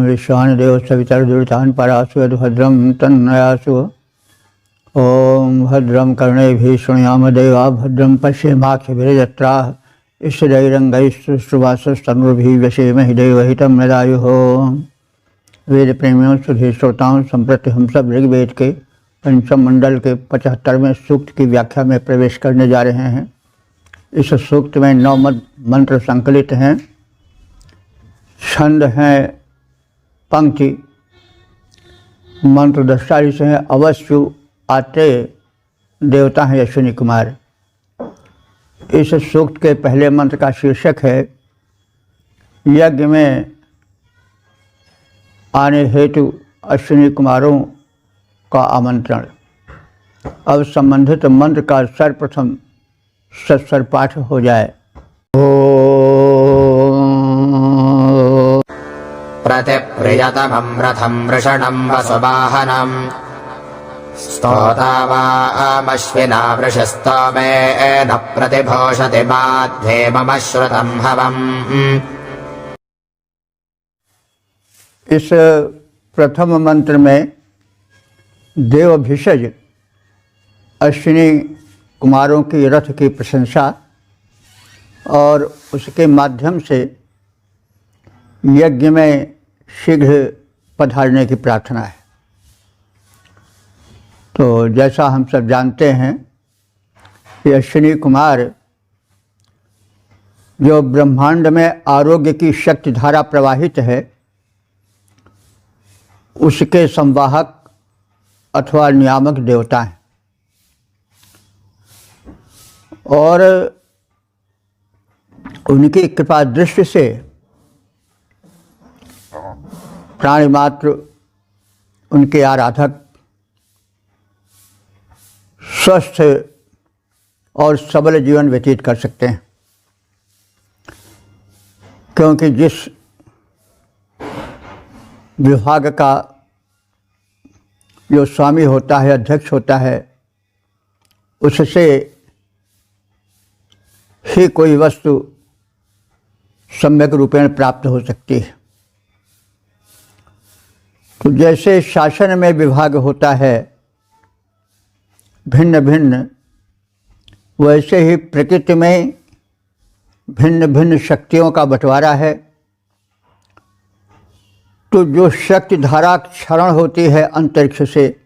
विश्वान् देव सवितर्दुरितान् परासु यद्भद्रं तन्नयासु। ओम भद्रं कर्णेभिः शृणुयाम देवा भद्रं पश्येमाक्षभिर्यजत्राः इष्टदैरङ्गैस्तुष्टुवासस्तनुर्भिः व्यसेमहि देवहितं यदायुः। वेद प्रेमियों सुधी श्रोताओं, संप्रति हम सब ऋग्वेद के पंचम मंडल के 75वें सूक्त की व्याख्या में प्रवेश करने जा रहे हैं। इस सूक्त में 9 मंत्र संकलित हैं। छंद हैं पंक्ति, मंत्र दस्तारी से हैं अवश्यु आते, देवता हैं अश्विनी कुमार। इस सूक्त के पहले मंत्र का शीर्षक है यज्ञ में आने हेतु अश्विनी कुमारों का आमंत्रण। अब संबंधित मंत्र का सर्वप्रथम सत्स्वर पाठ हो जाए। प्रतिप्रियतमं रथं वृषणं वसुवाहनं स्तोतावामश्विना वृषस्तोमेन प्रतिभोषति माध्वे मम श्रुतं हवम्। इस प्रथम मंत्र में देव भिषज अश्विनी कुमारों की रथ की प्रशंसा और उसके माध्यम से यज्ञ में शीघ्र पधारने की प्रार्थना है। तो जैसा हम सब जानते हैं कि अश्विनी कुमार जो ब्रह्मांड में आरोग्य की शक्ति धारा प्रवाहित है, उसके संवाहक अथवा नियामक देवता हैं। और उनकी कृपा दृष्टि से प्राणी मात्र उनके आराधक स्वस्थ और सबल जीवन व्यतीत कर सकते हैं, क्योंकि जिस विभाग का जो स्वामी होता है, अध्यक्ष होता है, उससे ही कोई वस्तु सम्यक रूपेण प्राप्त हो सकती है। तो जैसे शासन में विभाग होता है भिन्न भिन्न, वैसे ही प्रकृति में भिन्न भिन्न शक्तियों का बंटवारा है। तो जो शक्ति धारा क्षरण होती है अंतरिक्ष से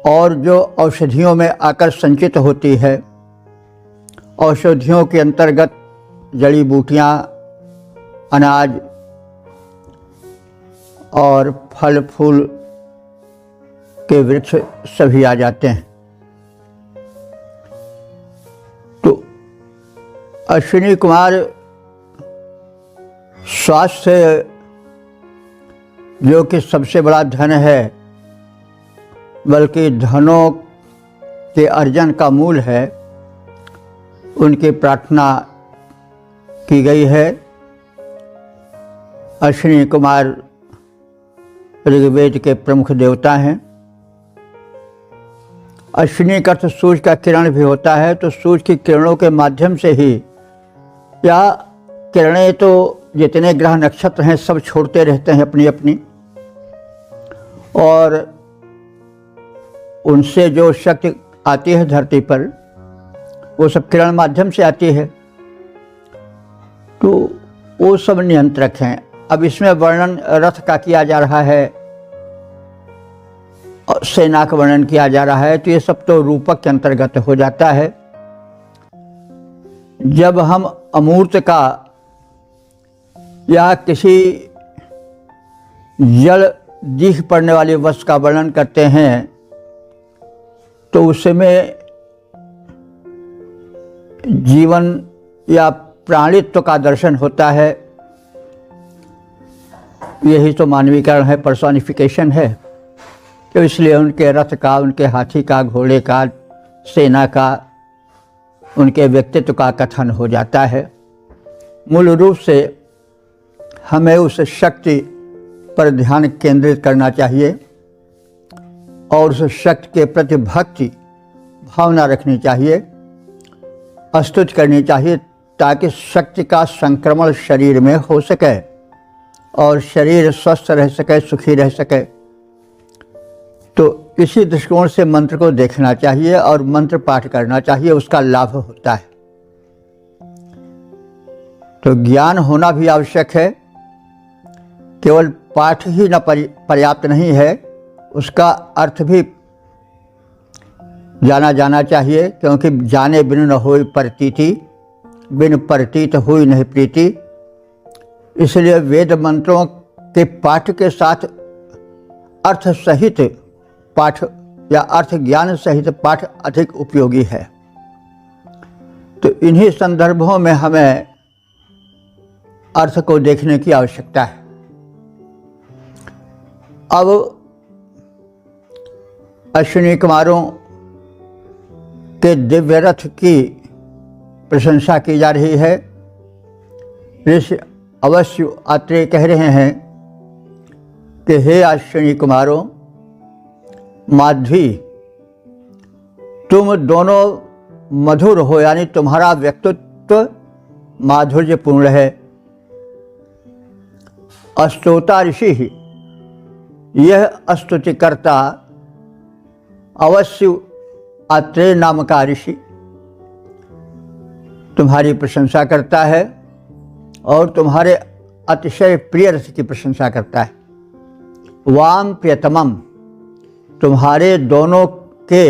और जो औषधियों में आकर संचित होती है, औषधियों के अंतर्गत जड़ी बूटियाँ, अनाज और फल फूल के वृक्ष सभी आ जाते हैं। तो अश्विनी कुमार स्वास्थ्य जो कि सबसे बड़ा धन है, बल्कि धनों के अर्जन का मूल है, उनकी प्रार्थना की गई है। अश्विनी कुमार ऋग्वेद के प्रमुख देवता हैं। अश्विनी का अर्थ सूर्य का किरण भी होता है। तो सूर्य की किरणों के माध्यम से ही, या किरणें तो जितने ग्रह नक्षत्र हैं सब छोड़ते रहते हैं अपनी अपनी, और उनसे जो शक्ति आती है धरती पर, वो सब किरण माध्यम से आती है। तो वो सब नियंत्रक हैं। अब इसमें वर्णन रथ का किया जा रहा है और सेना का वर्णन किया जा रहा है। तो ये सब तो रूपक के अंतर्गत हो जाता है। जब हम अमूर्त का या किसी जल दिख पड़ने वाली वस्तु का वर्णन करते हैं, तो उसमें जीवन या प्राणित्व का दर्शन होता है। यही तो मानवीकरण है, पर्सोनिफिकेशन है। तो इसलिए उनके रथ का, उनके हाथी का, घोड़े का, सेना का, उनके व्यक्तित्व का कथन हो जाता है। मूल रूप से हमें उस शक्ति पर ध्यान केंद्रित करना चाहिए और उस शक्ति के प्रति भक्ति भावना रखनी चाहिए, स्तुति करनी चाहिए, ताकि शक्ति का संक्रमण शरीर में हो सके और शरीर स्वस्थ रह सके, सुखी रह सके। तो इसी दृष्टिकोण से मंत्र को देखना चाहिए और मंत्र पाठ करना चाहिए, उसका लाभ होता है। तो ज्ञान होना भी आवश्यक है, केवल पाठ ही न पर्याप्त नहीं है, उसका अर्थ भी जाना जाना चाहिए, क्योंकि जाने बिन न होई प्रतीति, बिन प्रतीत हुई नहीं प्रीति। इसलिए वेद मंत्रों के पाठ के साथ अर्थ सहित पाठ या अर्थ ज्ञान सहित पाठ अधिक उपयोगी है। तो इन्हीं संदर्भों में हमें अर्थ को देखने की आवश्यकता है। अब अश्विनी कुमारों के दिव्य रथ की प्रशंसा की जा रही है। ऋषि अवश्य आत्रेय कह रहे हैं कि हे अश्विनी कुमारों, माध्वी, तुम दोनों मधुर हो, यानी तुम्हारा व्यक्तित्व माधुर्यपूर्ण है। अस्तोता ऋषि ही, यह स्तुतिकर्ता अवश्य आत्रेय नाम का ऋषि तुम्हारी प्रशंसा करता है और तुम्हारे अतिशय प्रिय रथ की प्रशंसा करता है। वाम प्रियतमम, तुम्हारे दोनों के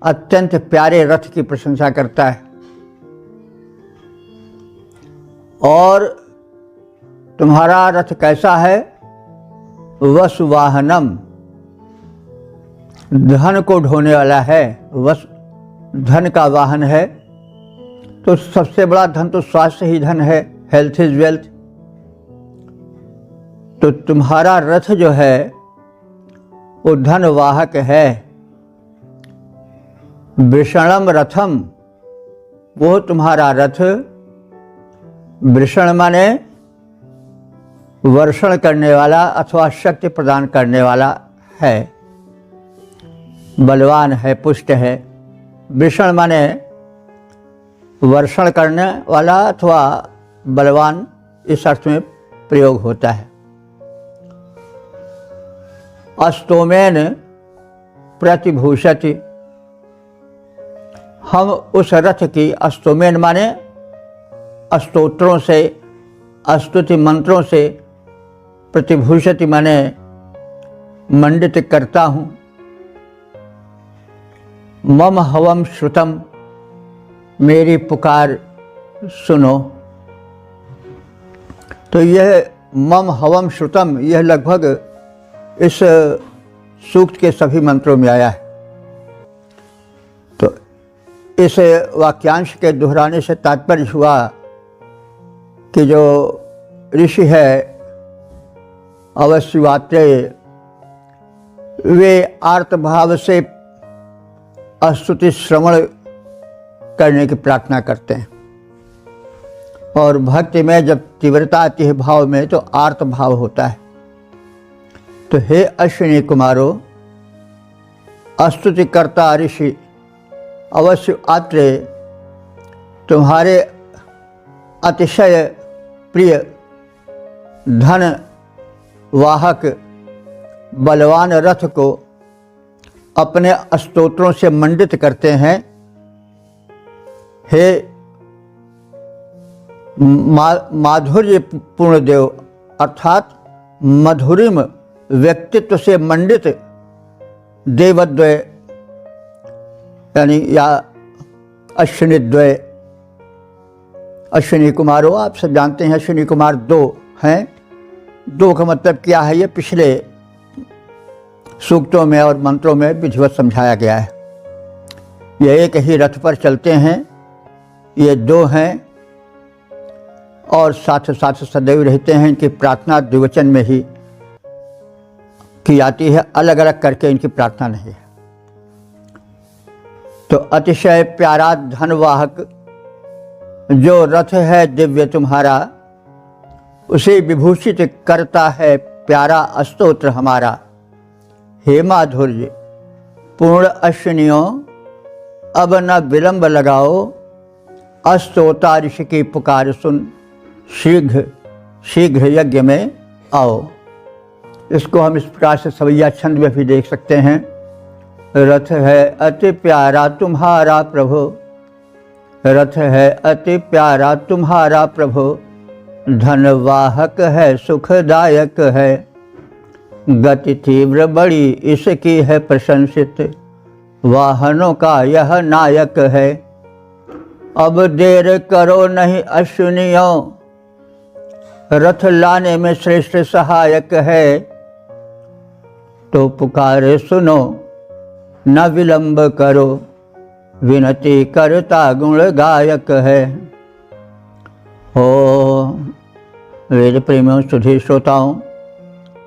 अत्यंत प्यारे रथ की प्रशंसा करता है। और तुम्हारा रथ कैसा है? वसुवाहनम, धन को ढोने वाला है। वस धन का वाहन है, तो सबसे बड़ा धन तो स्वास्थ्य ही धन है, हेल्थ इज वेल्थ। तो तुम्हारा रथ जो है वो धन वाहक है। वृषणम रथम, वो तुम्हारा रथ, वृषण माने वर्षण करने वाला अथवा शक्ति प्रदान करने वाला है, बलवान है, पुष्ट है। वृषण माने वर्षण करने वाला अथवा बलवान, इस अर्थ में प्रयोग होता है। अस्तोमेन प्रतिभूषति, हम उस रथ की, अस्तोमेन माने स्तोत्रों से, स्तुति मंत्रों से, प्रतिभूषति माने मंडित करता हूँ। मम हवम श्रुतम, मेरी पुकार सुनो। तो यह मम हवम श्रुतम, यह लगभग इस सूक्त के सभी मंत्रों में आया है। तो इस वाक्यांश के दोहराने से तात्पर्य हुआ कि जो ऋषि है अवश्य आत्रेय, वे आर्तभाव से स्तुति श्रवण करने की प्रार्थना करते हैं। और भक्ति में जब तीव्रता आती है भाव में, तो आर्त भाव होता है। तो हे अश्विनी कुमारों, स्तुतिकर्ता ऋषि अवश्य आत्रेय, तुम्हारे अतिशय प्रिय धन वाहक बलवान रथ को अपने स्तोत्रों से मंडित करते हैं। हे माधुर्य पूर्ण देव, अर्थात मधुरिम व्यक्तित्व से मंडित देवद्वय, यानी या अश्विनी द्वय। अश्विनी कुमारों, आप सब जानते हैं अश्विनी कुमार दो हैं। दो का मतलब क्या है, ये पिछले सूक्तों में और मंत्रों में विधिवत समझाया गया है। ये एक ही रथ पर चलते हैं, ये दो हैं और साथ साथ सदैव रहते हैं। इनकी प्रार्थना द्विवचन में ही की जाती है, अलग अलग करके इनकी प्रार्थना नहीं है। तो अतिशय प्यारा धनवाहक जो रथ है दिव्य तुम्हारा, उसे विभूषित करता है प्यारा स्तोत्र हमारा। हे माधुर्य पूर्ण अश्विनियों, अब न विलंब लगाओ, स्तोता ऋषि की पुकार सुन, शीघ्र शीघ्र यज्ञ में आओ। इसको हम इस प्रकार से सवैया छंद में भी देख सकते हैं। रथ है अति प्यारा तुम्हारा प्रभु, रथ है अति प्यारा तुम्हारा प्रभु, धनवाहक है सुखदायक है, गति तीव्र बड़ी इसकी है प्रशंसित, वाहनों का यह नायक है। अब देर करो नहीं अश्विनियों, रथ लाने में श्रेष्ठ सहायक है। तो पुकारे सुनो न विलंब करो, विनती करता गुण गायक है। हो वेद प्रेमियों सुधी श्रोताओं,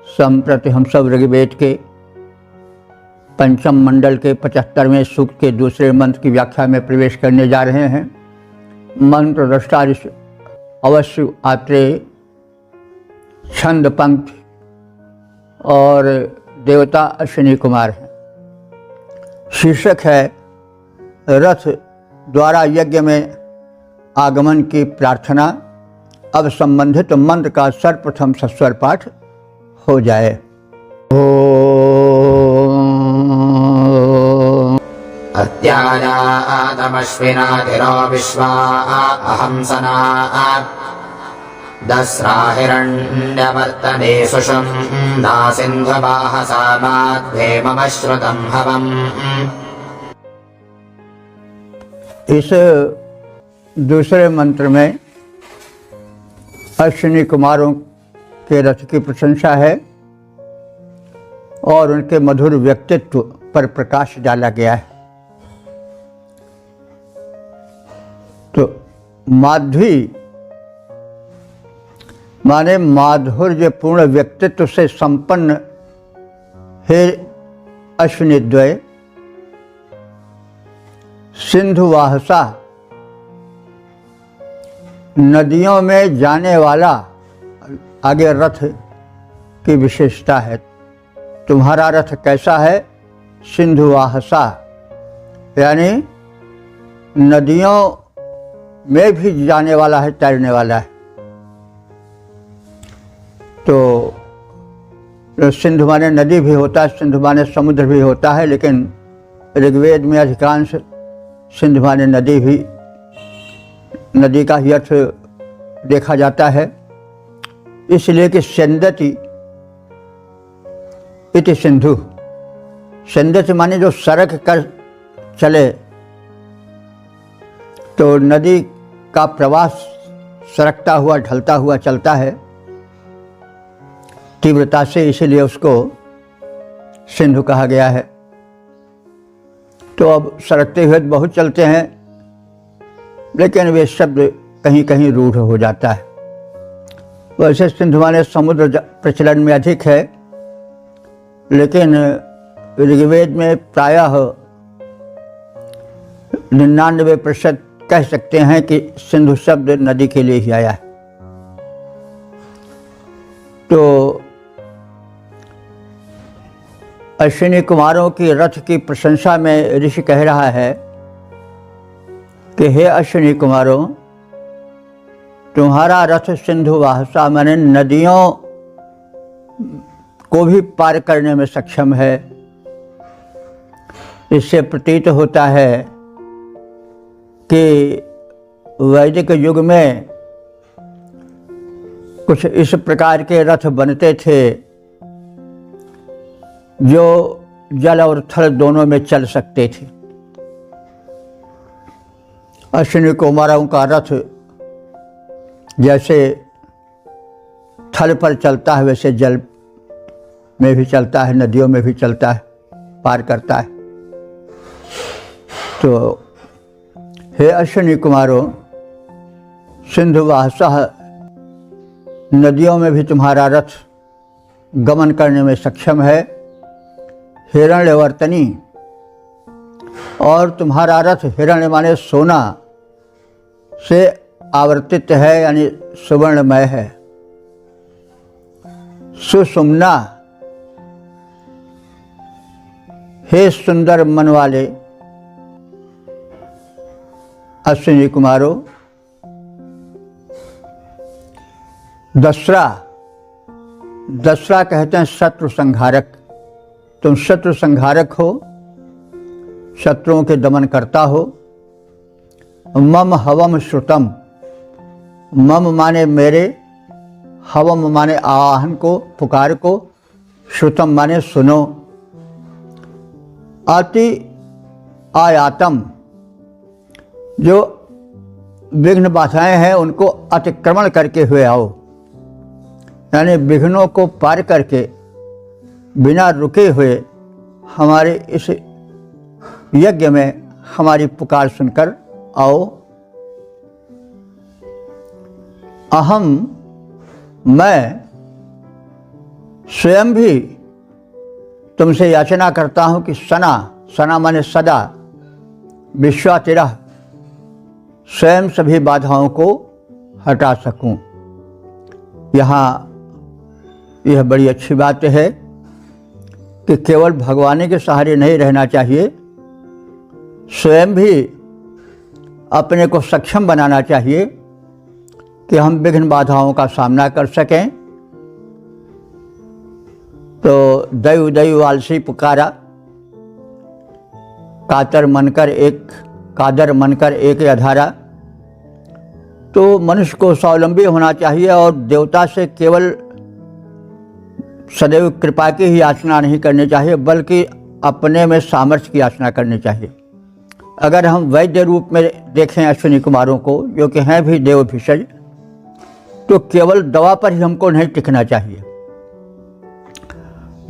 संप्रति हम सब ऋग्वेद के पंचम मंडल के 75वें सूक्त के दूसरे मंत्र की व्याख्या में प्रवेश करने जा रहे हैं। मंत्र दृष्टा अवश्य आत्रे, छंद पंक्ति और देवता अश्विनी कुमार हैं। शीर्षक है रथ द्वारा यज्ञ में आगमन की प्रार्थना। अब संबंधित मंत्र का सर्वप्रथम सस्वर पाठ हो जाए। अत्यायातमश्विनातिरो विश्वा अहंसना दस्राहिरण्यवर्तने सुषुं नासिन्धुवाहसा माध्वे मम श्रुतं हवम्। इस दूसरे मंत्र में अश्विनी कुमारों के रथ की प्रशंसा है और उनके मधुर व्यक्तित्व पर प्रकाश डाला गया है। तो माध्वी माने माधुर्यपूर्ण व्यक्तित्व से संपन्न हे अश्विनी द्वय, सिंधुवाहसा नदियों में जाने वाला, आगे रथ की विशेषता है। तुम्हारा रथ कैसा है? सिंधुवाहसा यानी नदियों में भी जाने वाला है, तैरने वाला है। तो सिंधु माने नदी भी होता है, सिंधु माने समुद्र भी होता है, लेकिन ऋग्वेद में अधिकांश सिंधु माने नदी भी, नदी का ही अर्थ देखा जाता है। इसलिए कि सेंदति इति सिंधु, सेंदति माने जो सरक कर चले, तो नदी का प्रवाह सरकता हुआ ढलता हुआ चलता है तीव्रता से, इसीलिए उसको सिंधु कहा गया है। तो अब सरकते हुए बहुत चलते हैं, लेकिन वे शब्द कहीं कहीं रूढ़ हो जाता है। वैसे सिंधु माने समुद्र प्रचलन में अधिक है, लेकिन ऋग्वेद में प्रायः 99% कह सकते हैं कि सिंधु शब्द नदी के लिए ही आया है। तो अश्विनी कुमारों की रथ की प्रशंसा में ऋषि कह रहा है कि हे अश्विनी कुमारों, तुम्हारा रथ सिंधुवाहसा माने नदियों को भी पार करने में सक्षम है। इससे प्रतीत होता है कि वैदिक युग में कुछ इस प्रकार के रथ बनते थे जो जल और थल दोनों में चल सकते थे। अश्विनी कुमारों का रथ जैसे थल पर चलता है, वैसे जल में भी चलता है, नदियों में भी चलता है, पार करता है। तो हे अश्विनी कुमारों, सिंधुवाहसा नदियों में भी तुम्हारा रथ गमन करने में सक्षम है। हिरण्यवर्तनी, और तुम्हारा रथ हिरण्य माने सोना से आवर्तित है, यानी सुवर्णमय है। सुषुम्ना, हे सुंदर मन वाले अश्विनी कुमारों, दसरा, दसरा कहते हैं शत्रु संहारक। तुम शत्रु संहारक हो, शत्रुओं के दमन करता हो। मम हवम श्रुतम, मम माने मेरे, हवम माने आवाहन को, पुकार को, श्रुतम माने सुनो। अति आयातम, जो विघ्न बाधाएं हैं उनको अतिक्रमण करके हुए आओ, यानी विघ्नों को पार करके बिना रुके हुए हमारे इस यज्ञ में हमारी पुकार सुनकर आओ। अहम, मैं स्वयं भी तुमसे याचना करता हूँ कि सना, सना माने सदा, विश्वातिरः, स्वयं सभी बाधाओं को हटा सकूं। यहाँ यह बड़ी अच्छी बात है कि केवल भगवान के सहारे नहीं रहना चाहिए, स्वयं भी अपने को सक्षम बनाना चाहिए कि हम विघ्न बाधाओं का सामना कर सकें। तो दैव दैव आलसी पुकारा, कातर मनकर एक, कादर मनकर एक अधारा। तो मनुष्य को स्वावलंबी होना चाहिए और देवता से केवल सदैव कृपा की ही याचना नहीं करनी चाहिए, बल्कि अपने में सामर्थ्य की याचना करनी चाहिए। अगर हम वैद्य रूप में देखें अश्विनी कुमारों को, जो कि हैं भी देव भिषज, तो केवल दवा पर ही हमको नहीं टिकना चाहिए,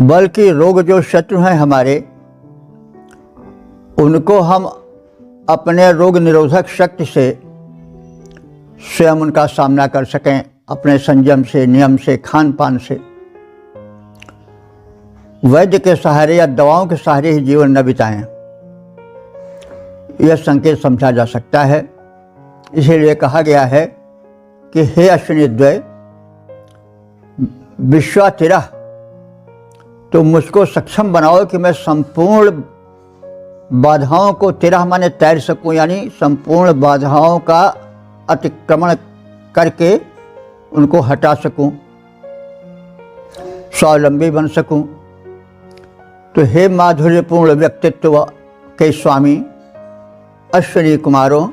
बल्कि रोग जो शत्रु हैं हमारे, उनको हम अपने रोग निरोधक शक्ति से स्वयं उनका सामना कर सकें, अपने संयम से, नियम से, खान पान से। वैद्य के सहारे या दवाओं के सहारे ही जीवन न बिताएं, यह संकेत समझा जा सकता है। इसीलिए कहा गया है कि हे अश्विनी द्वय, विश्वातिरः, तो मुझको सक्षम बनाओ कि मैं संपूर्ण बाधाओं को, तिरह माने तैर सकूं, यानी संपूर्ण बाधाओं का अतिक्रमण करके उनको हटा सकूं, स्वावलंबी बन सकूं। तो हे माधुर्यपूर्ण व्यक्तित्व के स्वामी अश्विनी कुमारों,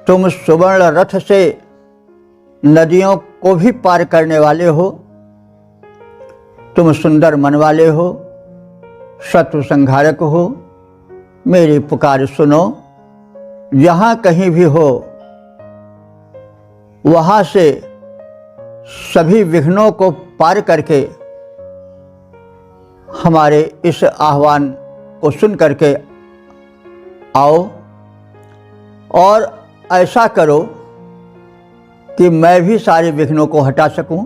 तुम सुवर्ण रथ से नदियों को भी पार करने वाले हो, तुम सुंदर मन वाले हो, शत्रु संहारक हो। मेरी पुकार सुनो, जहाँ कहीं भी हो वहाँ से सभी विघ्नों को पार करके हमारे इस आह्वान को सुन करके आओ, और ऐसा करो कि मैं भी सारे विघ्नों को हटा सकूं,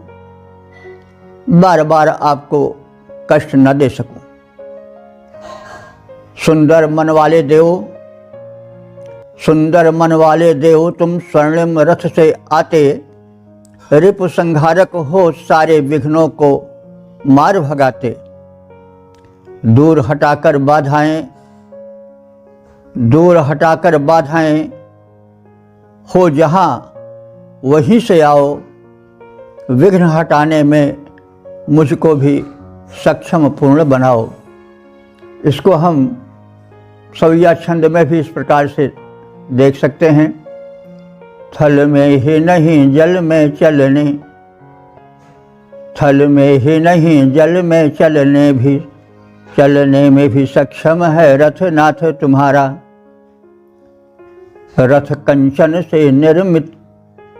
बार बार आपको कष्ट न दे सकूं। सुंदर मन वाले देव, सुंदर मन वाले देव, तुम स्वर्णिम रथ से आते रिपु संहारक हो, सारे विघ्नों को मार भगाते। दूर हटाकर बाधाएं, दूर हटाकर बाधाएं हो जहाँ, वहीं से आओ। विघ्न हटाने में मुझको भी सक्षम पूर्ण बनाओ। इसको हम सविया छंद में भी इस प्रकार से देख सकते हैं। थल में ही नहीं जल में चलने, थल में ही नहीं जल में चलने भी, चलने में भी सक्षम है रथ नाथ तुम्हारा। रथ कंचन से निर्मित,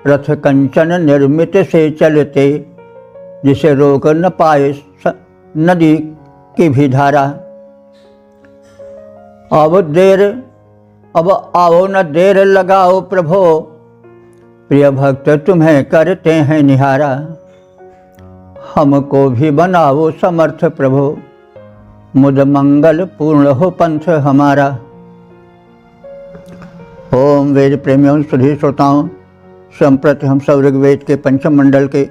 रथ कंचन निर्मित से चलते, जिसे रोक न पाए नदी की भी धारा। अब आओ न देर लगाओ प्रभो, प्रिय भक्त तुम्हें करते हैं निहारा। हमको भी बनाओ समर्थ प्रभो, मुद मंगल पूर्ण हो पंथ हमारा। ओम वेद प्रेमियों, सुधी श्रोताओं, संप्रति हम सब ऋग्वेद के पंचम मंडल के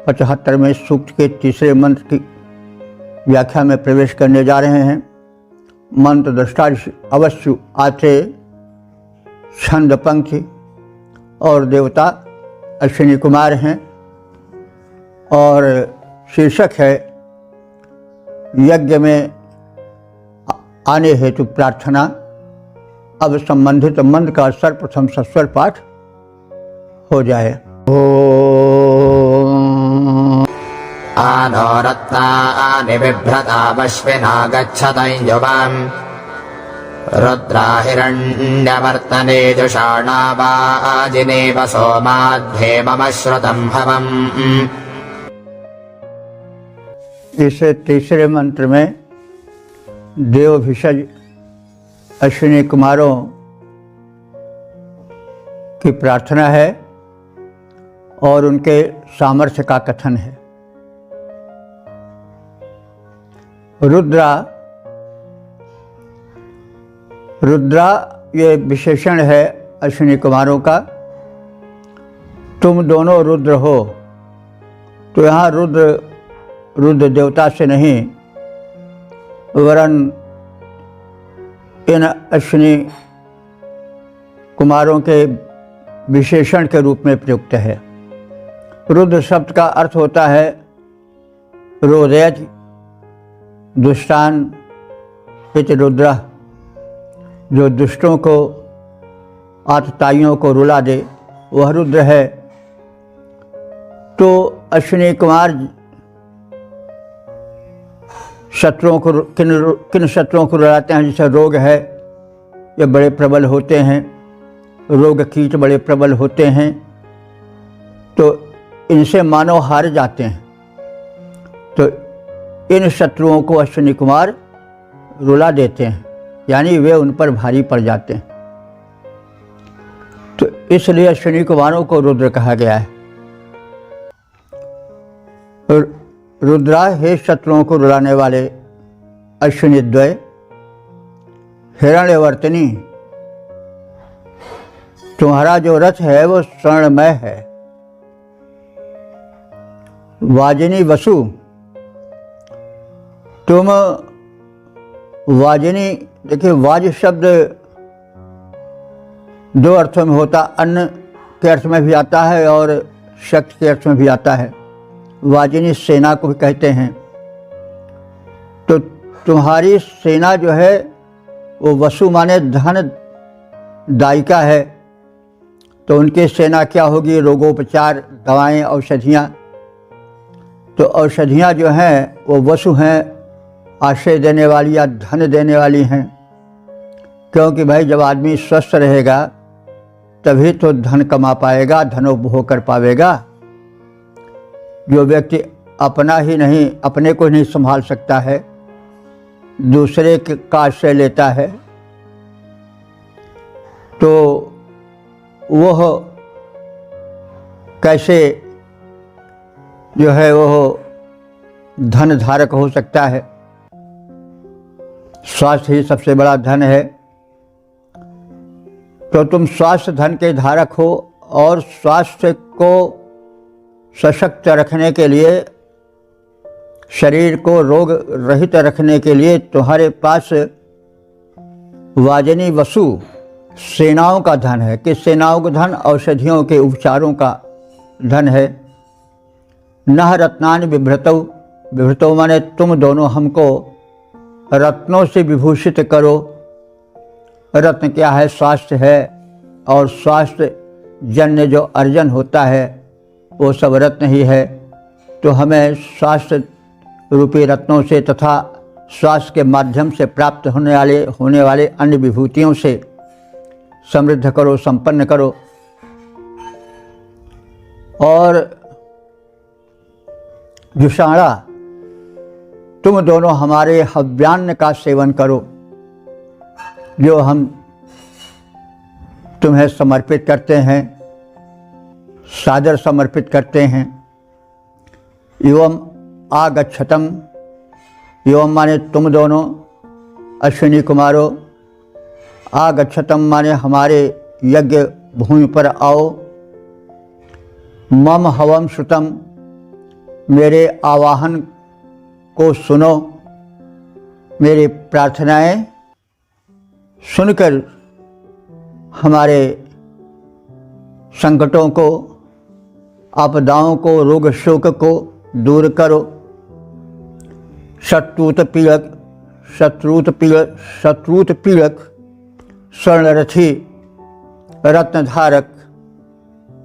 75वें सूक्त के तीसरे मंत्र की व्याख्या में प्रवेश करने जा रहे हैं। मंत्र दृष्टा अवश्य आते, छंद पंक्ति और देवता अश्विनी कुमार हैं। और शीर्षक है यज्ञ में आने हेतु प्रार्थना। अब संबंधित मंत्र का सर्वप्रथम सस्वर पाठ हो जाए। ओम आनो रत्नानि बिभ्रतामश्विना गच्छतञ्जुवाम् रुद्रा हिरण्यवर्तने जुषाणावाजिनेव सोमाद्धेममश्रुतं हवम्। इस तीसरे मंत्र में देव भिषज अश्विनी कुमारों की प्रार्थना है और उनके सामर्थ्य का कथन है। रुद्रा ये विशेषण है अश्विनी कुमारों का। तुम दोनों रुद्र हो। तो यहाँ रुद्र देवता से नहीं वरन इन अश्विनी कुमारों के विशेषण के रूप में प्रयुक्त है। रुद्र शब्द का अर्थ होता है रोदयज दुष्टान इति रुद्र, जो दुष्टों को आतताइयों को रुला दे वह रुद्र है। तो अश्विनी कुमार शत्रुओं को किन शत्रुओं को रुलाते हैं? जैसे रोग है, ये बड़े प्रबल होते हैं, रोग कीट बड़े प्रबल होते हैं, तो इनसे मानव हार जाते हैं। तो इन शत्रुओं को अश्विनी कुमार रुला देते हैं, यानी वे उन पर भारी पड़ जाते हैं। तो इसलिए अश्विनी कुमारों को रुद्र कहा गया है। रुद्रा हे शत्रुओं को रुलाने वाले अश्विनी द्वय, हिरण्यवर्तनी तुम्हारा जो रथ है वो स्वर्णमय है। वाजिनी वसु, तुम वाजिनी, देखिए वाज शब्द दो अर्थों में होता, अन्न के अर्थ में भी आता है और शक्ति के अर्थ में भी आता है। वाजिनी सेना को भी कहते हैं। तो तुम्हारी सेना जो है वो वसु माने धन दायिका है। तो उनकी सेना क्या होगी? रोगोपचार, दवाएं, औषधियाँ। तो औषधियाँ जो हैं वो वसु हैं, आश्रय देने वाली या धन देने वाली हैं। क्योंकि भाई जब आदमी स्वस्थ रहेगा तभी तो धन कमा पाएगा, धनोपभोग कर पाएगा। जो व्यक्ति अपने को नहीं संभाल सकता है, दूसरे का आश्रय लेता है, तो वह कैसे जो है वह धन धारक हो सकता है? स्वास्थ्य ही सबसे बड़ा धन है। तो तुम स्वास्थ्य धन के धारक हो और स्वास्थ्य को सशक्त रखने के लिए, शरीर को रोग रहित रखने के लिए तुम्हारे पास वाजिनी वसु सेनाओं का धन है। कि सेनाओं का धन औषधियों के उपचारों का धन है। नह रत्नानि बिभ्रतौ, बिभ्रतौ माने तुम दोनों हमको रत्नों से विभूषित करो। रत्न क्या है? स्वास्थ्य है, और स्वास्थ्य जन्य जो अर्जन होता है वो सब रत्न ही है। तो हमें स्वास्थ्य रूपी रत्नों से तथा स्वास्थ्य के माध्यम से प्राप्त होने वाले अन्य विभूतियों से समृद्ध करो, संपन्न करो। और जुषाणा, तुम दोनों हमारे हव्यान्न का सेवन करो, जो हम तुम्हें समर्पित करते हैं, सादर समर्पित करते हैं। एवं आगच्छतम, एवं माने तुम दोनों अश्विनी कुमारों, आगच्छतम माने हमारे यज्ञ भूमि पर आओ। मम हवम श्रुतम, मेरे आवाहन को सुनो, मेरी प्रार्थनाएं सुनकर हमारे संकटों को, आपदाओं को, रोग शोक को दूर करो। शत्रुत पीड़क स्वर्णरथी रत्नधारक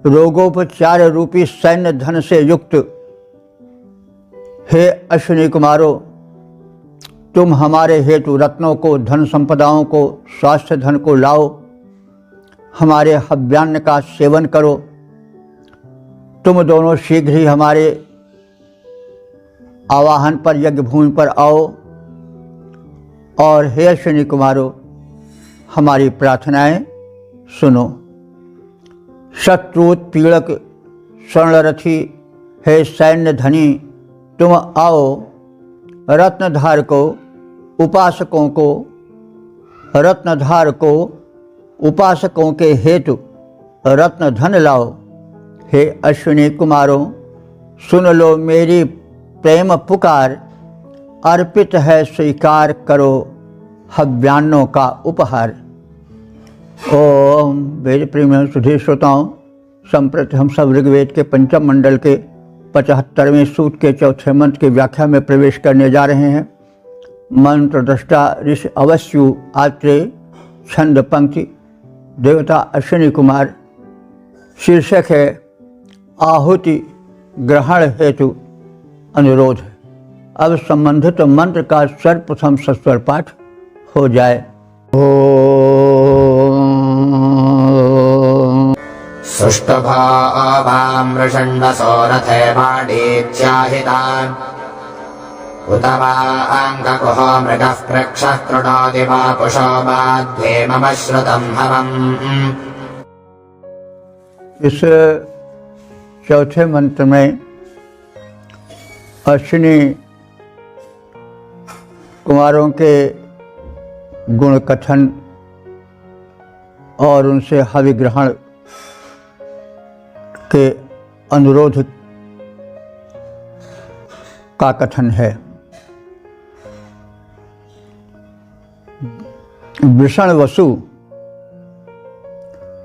रोगोपचार रूपी सैन्य धन से युक्त हे अश्विनी कुमारों, तुम हमारे हेतु रत्नों को, धन संपदाओं को, स्वास्थ्य धन को लाओ। हमारे हव्यान्न का सेवन करो। तुम दोनों शीघ्र ही हमारे आवाहन पर यज्ञ भूमि पर आओ और हे अश्विनी कुमारों, हमारी प्रार्थनाएं सुनो। शत्रुत पीड़क स्वर्णरथी हे सैन्य धनी, तुम आओ। रत्नधार को उपासकों के हेतु रत्न धन लाओ। हे अश्विनी कुमारों, सुन लो मेरी प्रेम पुकार, अर्पित है स्वीकार करो हव्यान्नों का उपहार। ओम। वेद प्रेमी सुधीर श्रोताओं, संप्रति हम सब ऋग्वेद के पंचम मंडल के 75वें सूक्त के चौथे मंत्र की व्याख्या में प्रवेश करने जा रहे हैं। मंत्र दृष्टा ऋषि अवस्यु आत्रेय, छंद पंक्ति देवता अश्विनी कुमार। शीर्षक है आहुति ग्रहण हेतु अनुरोध। अब संबंधित मंत्र का सर्वप्रथम सस्वर पाठ हो जाए। ओम। सुष्टुभावामृषण्डसो रथे माडीत्याहितान् उत वा अङ्गकुहो मृगः पृक्षः कृणोति वा पुषो माध्वे मम श्रुतं हवम्। इस चौथे मंत्र में अश्विनी कुमारों के गुण कथन और उनसे हवि ग्रहण के अनुरोध का कथन है। वृषण वसु,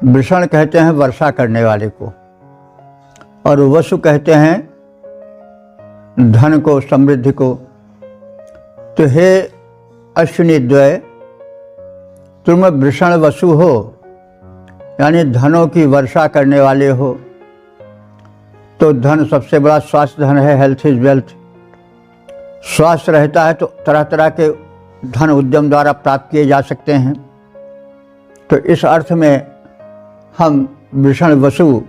वृषण कहते हैं वर्षा करने वाले को, और वसु कहते हैं धन को, समृद्धि को। तो हे अश्विनी द्वय, तुम वृषण वसु हो, यानी धनों की वर्षा करने वाले हो। तो धन सबसे बड़ा स्वास्थ्य धन है, हेल्थ इज वेल्थ। स्वास्थ्य रहता है तो तरह तरह के धन उद्यम द्वारा प्राप्त किए जा सकते हैं। तो इस अर्थ में हम वृषण वसु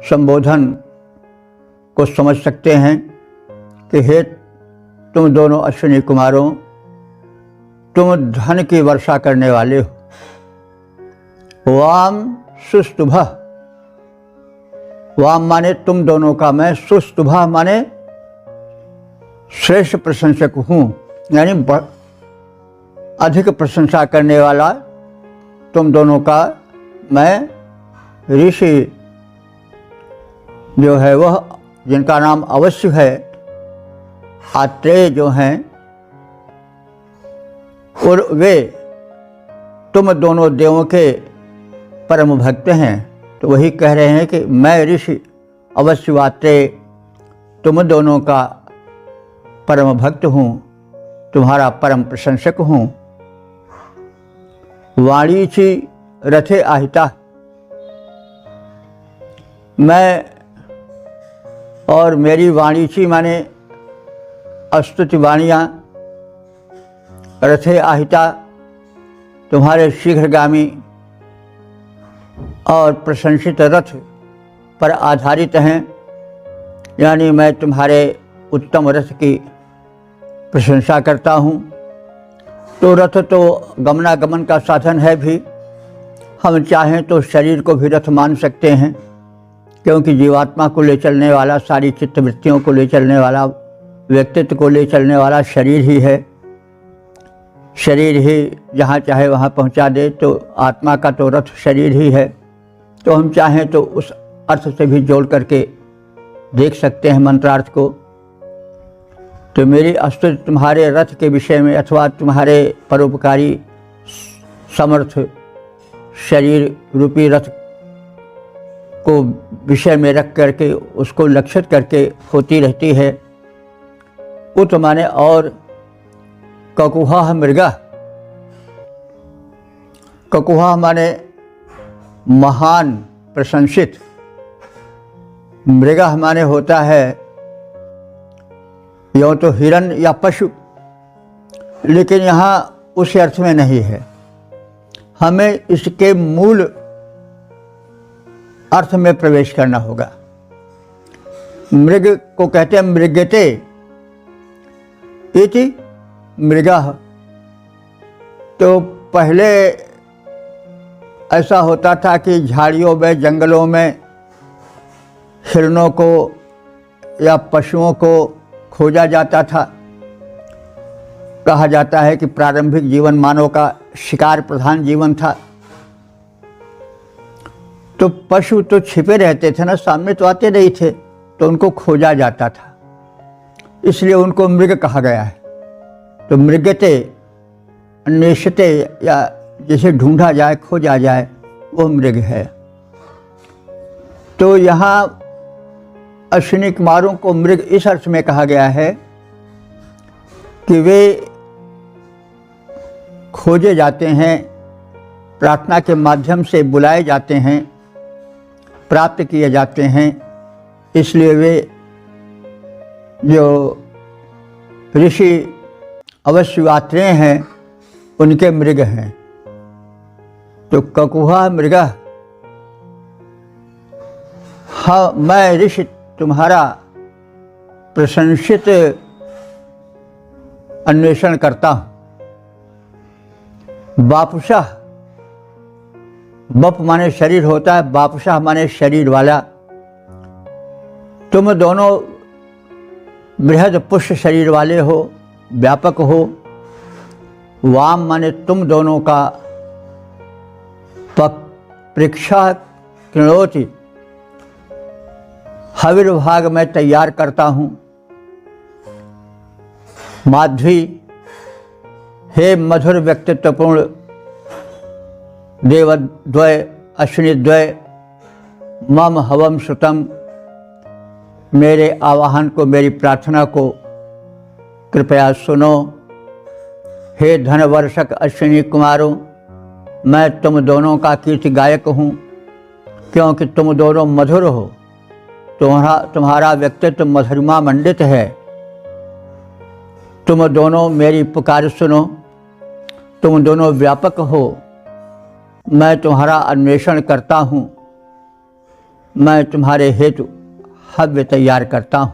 संबोधन को समझ सकते हैं कि हे तुम दोनों अश्विनी कुमारों, तुम धन की वर्षा करने वाले हो। वाम सुस्तुभ, वाम माने तुम दोनों का मैं, सुस्तुभ माने श्रेष्ठ प्रशंसक हूँ, यानी अधिक प्रशंसा करने वाला तुम दोनों का मैं। ऋषि जो है वह, जिनका नाम अवश्य है, आत्रेय जो हैं, और वे तुम दोनों देवों के परम भक्त हैं। तो वही कह रहे हैं कि मैं ऋषि अवश्य आत्रेय तुम दोनों का परम भक्त हूँ, तुम्हारा परम प्रशंसक हूँ। वाणीची रथे आहिता, मैं और मेरी वाणीची माने स्तुति वाणियाँ, रथे आहिता तुम्हारे शीघ्रगामी और प्रशंसित रथ पर आधारित हैं, यानी मैं तुम्हारे उत्तम रथ की प्रशंसा करता हूँ। तो रथ तो गमनागमन का साधन है भी, हम चाहें तो शरीर को भी रथ मान सकते हैं, क्योंकि जीवात्मा को ले चलने वाला, सारी चित्तवृत्तियों को ले चलने वाला, व्यक्तित्व को ले चलने वाला शरीर ही है। शरीर ही जहाँ चाहे वहाँ पहुँचा दे, तो आत्मा का तो रथ शरीर ही है। तो हम चाहें तो उस अर्थ से भी जोड़ करके देख सकते हैं मंत्रार्थ को। तो मेरी स्तुति तुम्हारे रथ के विषय में अथवा तुम्हारे परोपकारी समर्थ शरीर रूपी रथ को विषय में रख करके उसको लक्षित करके होती रहती है। उत माने और, ककुहा मृगा, ककुहा माने महान प्रशंसित, मृगा माने होता है यो तो हिरण या पशु, लेकिन यहाँ उस अर्थ में नहीं है। हमें इसके मूल अर्थ में प्रवेश करना होगा। मृग को कहते हैं मृगते इति मृगा। तो पहले ऐसा होता था कि झाड़ियों में, जंगलों में हिरणों को या पशुओं को खोजा जाता था। कहा जाता है कि प्रारंभिक जीवन मानव का शिकार प्रधान जीवन था। तो पशु तो छिपे रहते थे ना, सामने तो आते नहीं थे, तो उनको खोजा जाता था, इसलिए उनको मृग कहा गया है। तो मृगते, अन्वेषते, या जिसे ढूंढा जाए, खोजा जाए, वो मृग है। तो यहाँ अश्विनी कुमारों को मृग इस अर्थ में कहा गया है कि वे खोजे जाते हैं, प्रार्थना के माध्यम से बुलाए जाते हैं, प्राप्त किए जाते हैं, इसलिए वे जो ऋषि अवश्यवात्रेय हैं उनके मृग हैं। तो ककुहा मृगा, हाँ मैं ऋषि तुम्हारा प्रशंसित अन्वेषण करता हूँ। बापुषा, बप माने शरीर होता है, बापुषा माने शरीर वाला। तुम दोनों बृहद पुष्ट शरीर वाले हो, व्यापक हो। वाम माने तुम दोनों का परीक्षा कृणोति, हविर्भाग मैं तैयार करता हूँ। माध्वी, हे मधुर व्यक्तित्वपूर्ण देवद्वय अश्विनीद्वय, मम हवम श्रुतम, मेरे आवाहन को, मेरी प्रार्थना को कृपया सुनो। हे धनवर्षक अश्विनी कुमारों, मैं तुम दोनों का कीर्ति गायक हूँ, क्योंकि तुम दोनों मधुर हो। तुम्हारा व्यक्तित्व मधुरिमा मंडित है। तुम दोनों मेरी पुकार सुनो। तुम दोनों व्यापक हो। मैं तुम्हारा अन्वेषण करता हूँ। मैं तुम्हारे हेतु हव्य तैयार करता हूँ।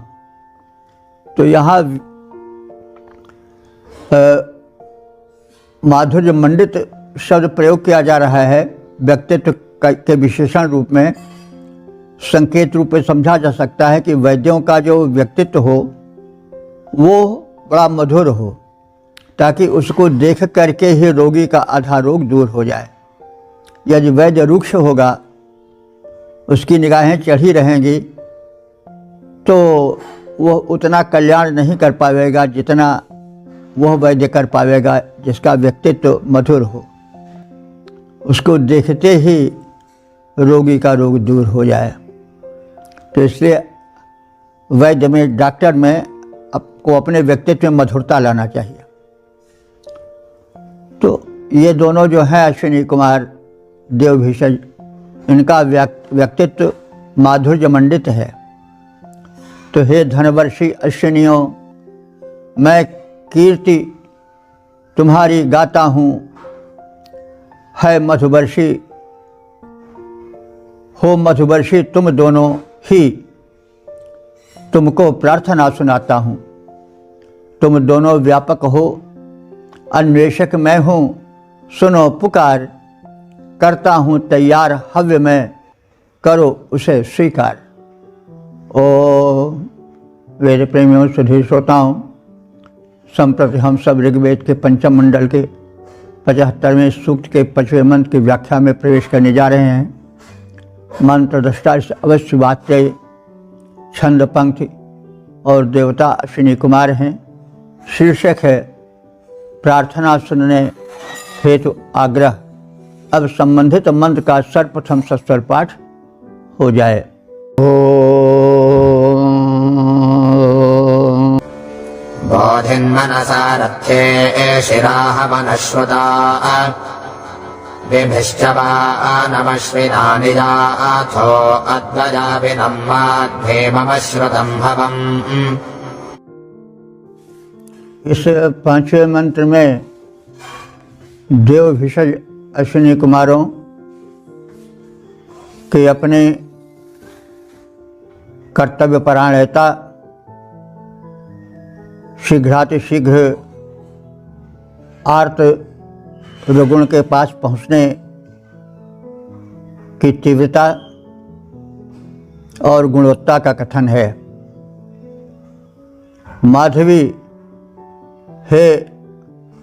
तो यहाँ माधुर्य मंडित शब्द प्रयोग किया जा रहा है। व्यक्तित्व के विशेषण रूप में, संकेत रूप में समझा जा सकता है कि वैद्यों का जो व्यक्तित्व हो वो बड़ा मधुर हो, ताकि उसको देख करके ही रोगी का आधा रोग दूर हो जाए। यदि वैद्य रुक्ष होगा, उसकी निगाहें चढ़ी रहेंगी, तो वह उतना कल्याण नहीं कर पाएगा जितना वह वैद्य कर पाएगा जिसका व्यक्तित्व मधुर हो। उसको देखते ही रोगी का रोग दूर हो जाए। तो इसलिए वैद्य में, डॉक्टर में आपको अपने व्यक्तित्व में मधुरता लाना चाहिए। तो ये दोनों जो हैं अश्विनी कुमार देवभिषज, इनका व्यक्तित्व माधुर्य मंडित है। तो हे धनवर्षी अश्विनियों, मैं कीर्ति तुम्हारी गाता हूँ। है मधुवर्षी, हो मधुवर्षी, तुम दोनों ही, तुमको प्रार्थना सुनाता हूँ। तुम दोनों व्यापक हो, अन्वेषक मैं हूँ। सुनो पुकार, करता हूँ तैयार हव्य में, करो उसे स्वीकार। ओ वेद प्रेमियों, सुधीर श्रोताओं, संप्रति हम सब ऋग्वेद के पंचम मंडल के 75वें सूक्त के 5वें मंत्र की व्याख्या में प्रवेश करने जा रहे हैं। मंत्र दृष्टा अवश्य वात्य, छंद पंक्ति और देवता अश्विनी कुमार हैं। शीर्षक है प्रार्थना सुनने हेतु आग्रह। अब संबंधित मंत्र का सर्वप्रथम सस्वर पाठ हो जाए। बोधिन्मनसा रथ्ये शिराः मनश्रुता विभिश्च नमश्विना निजाथो अद्वजाभिनं माध्वेमश्रुतं भवम्। इस पांचवें मंत्र में देव भिषज अश्विनी कुमारों के अपने कर्तव्य परायणता, शीघ्रातिशीघ्र आर्त रघुण के पास पहुँचने की तीव्रता और गुणवत्ता का कथन है। माधवी, हे